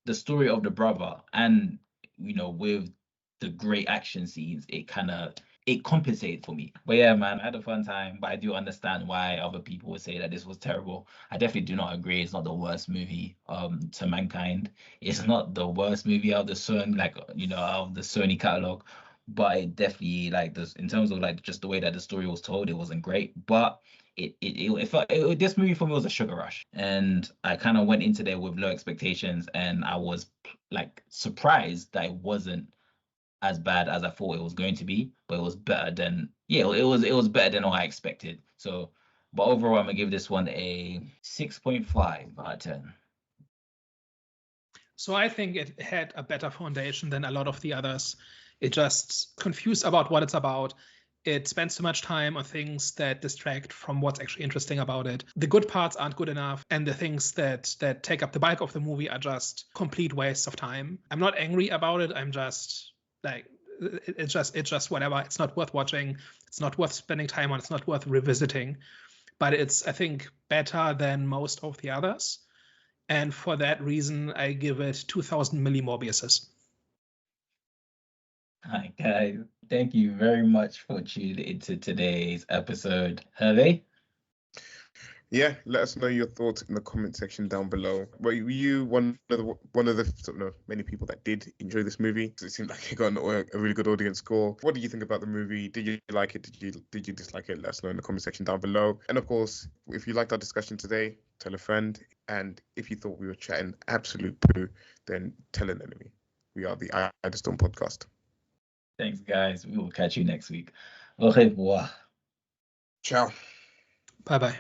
the story of the brother, and with the great action scenes, it compensated for me. But yeah, man, I had a fun time, but I do understand why other people would say that this was terrible. I definitely do not agree. It's not the worst movie to mankind. It's not the worst movie out of the Sony, out of the Sony catalog, but it definitely, like, this, in terms of like just the way that the story was told, it wasn't great. But it felt, this movie for me was a sugar rush, and I kind of went into there with low expectations, and I was like surprised that it wasn't as bad as I thought it was going to be, but it was better than it was better than what I expected. So, but overall, I'm gonna give this one a 6.5 out of 10.
So I think it had a better foundation than a lot of the others. It just confused about what it's about. It spends too much time on things that distract from what's actually interesting about it. The good parts aren't good enough, and the things that take up the bulk of the movie are just complete wastes of time. I'm not angry about it. I'm just like, it's just whatever. It's not worth watching. It's not worth spending time on. It's not worth revisiting. But it's, I think, better than most of the others. And for that reason, I give it 2,000 milli Morbiuses.
Hi, guys. Thank you very much for tuning into today's episode. Hervé?
Yeah, let us know your thoughts in the comment section down below. Were you one of the many people that did enjoy this movie? It seemed like it got a really good audience score. What do you think about the movie? Did you like it? Did you dislike it? Let us know in the comment section down below. And of course, if you liked our discussion today, tell a friend. And if you thought we were chatting absolute poo, then tell an enemy. We are the Eye of the Storm podcast.
Thanks, guys. We will catch you next week. Au revoir.
Ciao.
Bye-bye.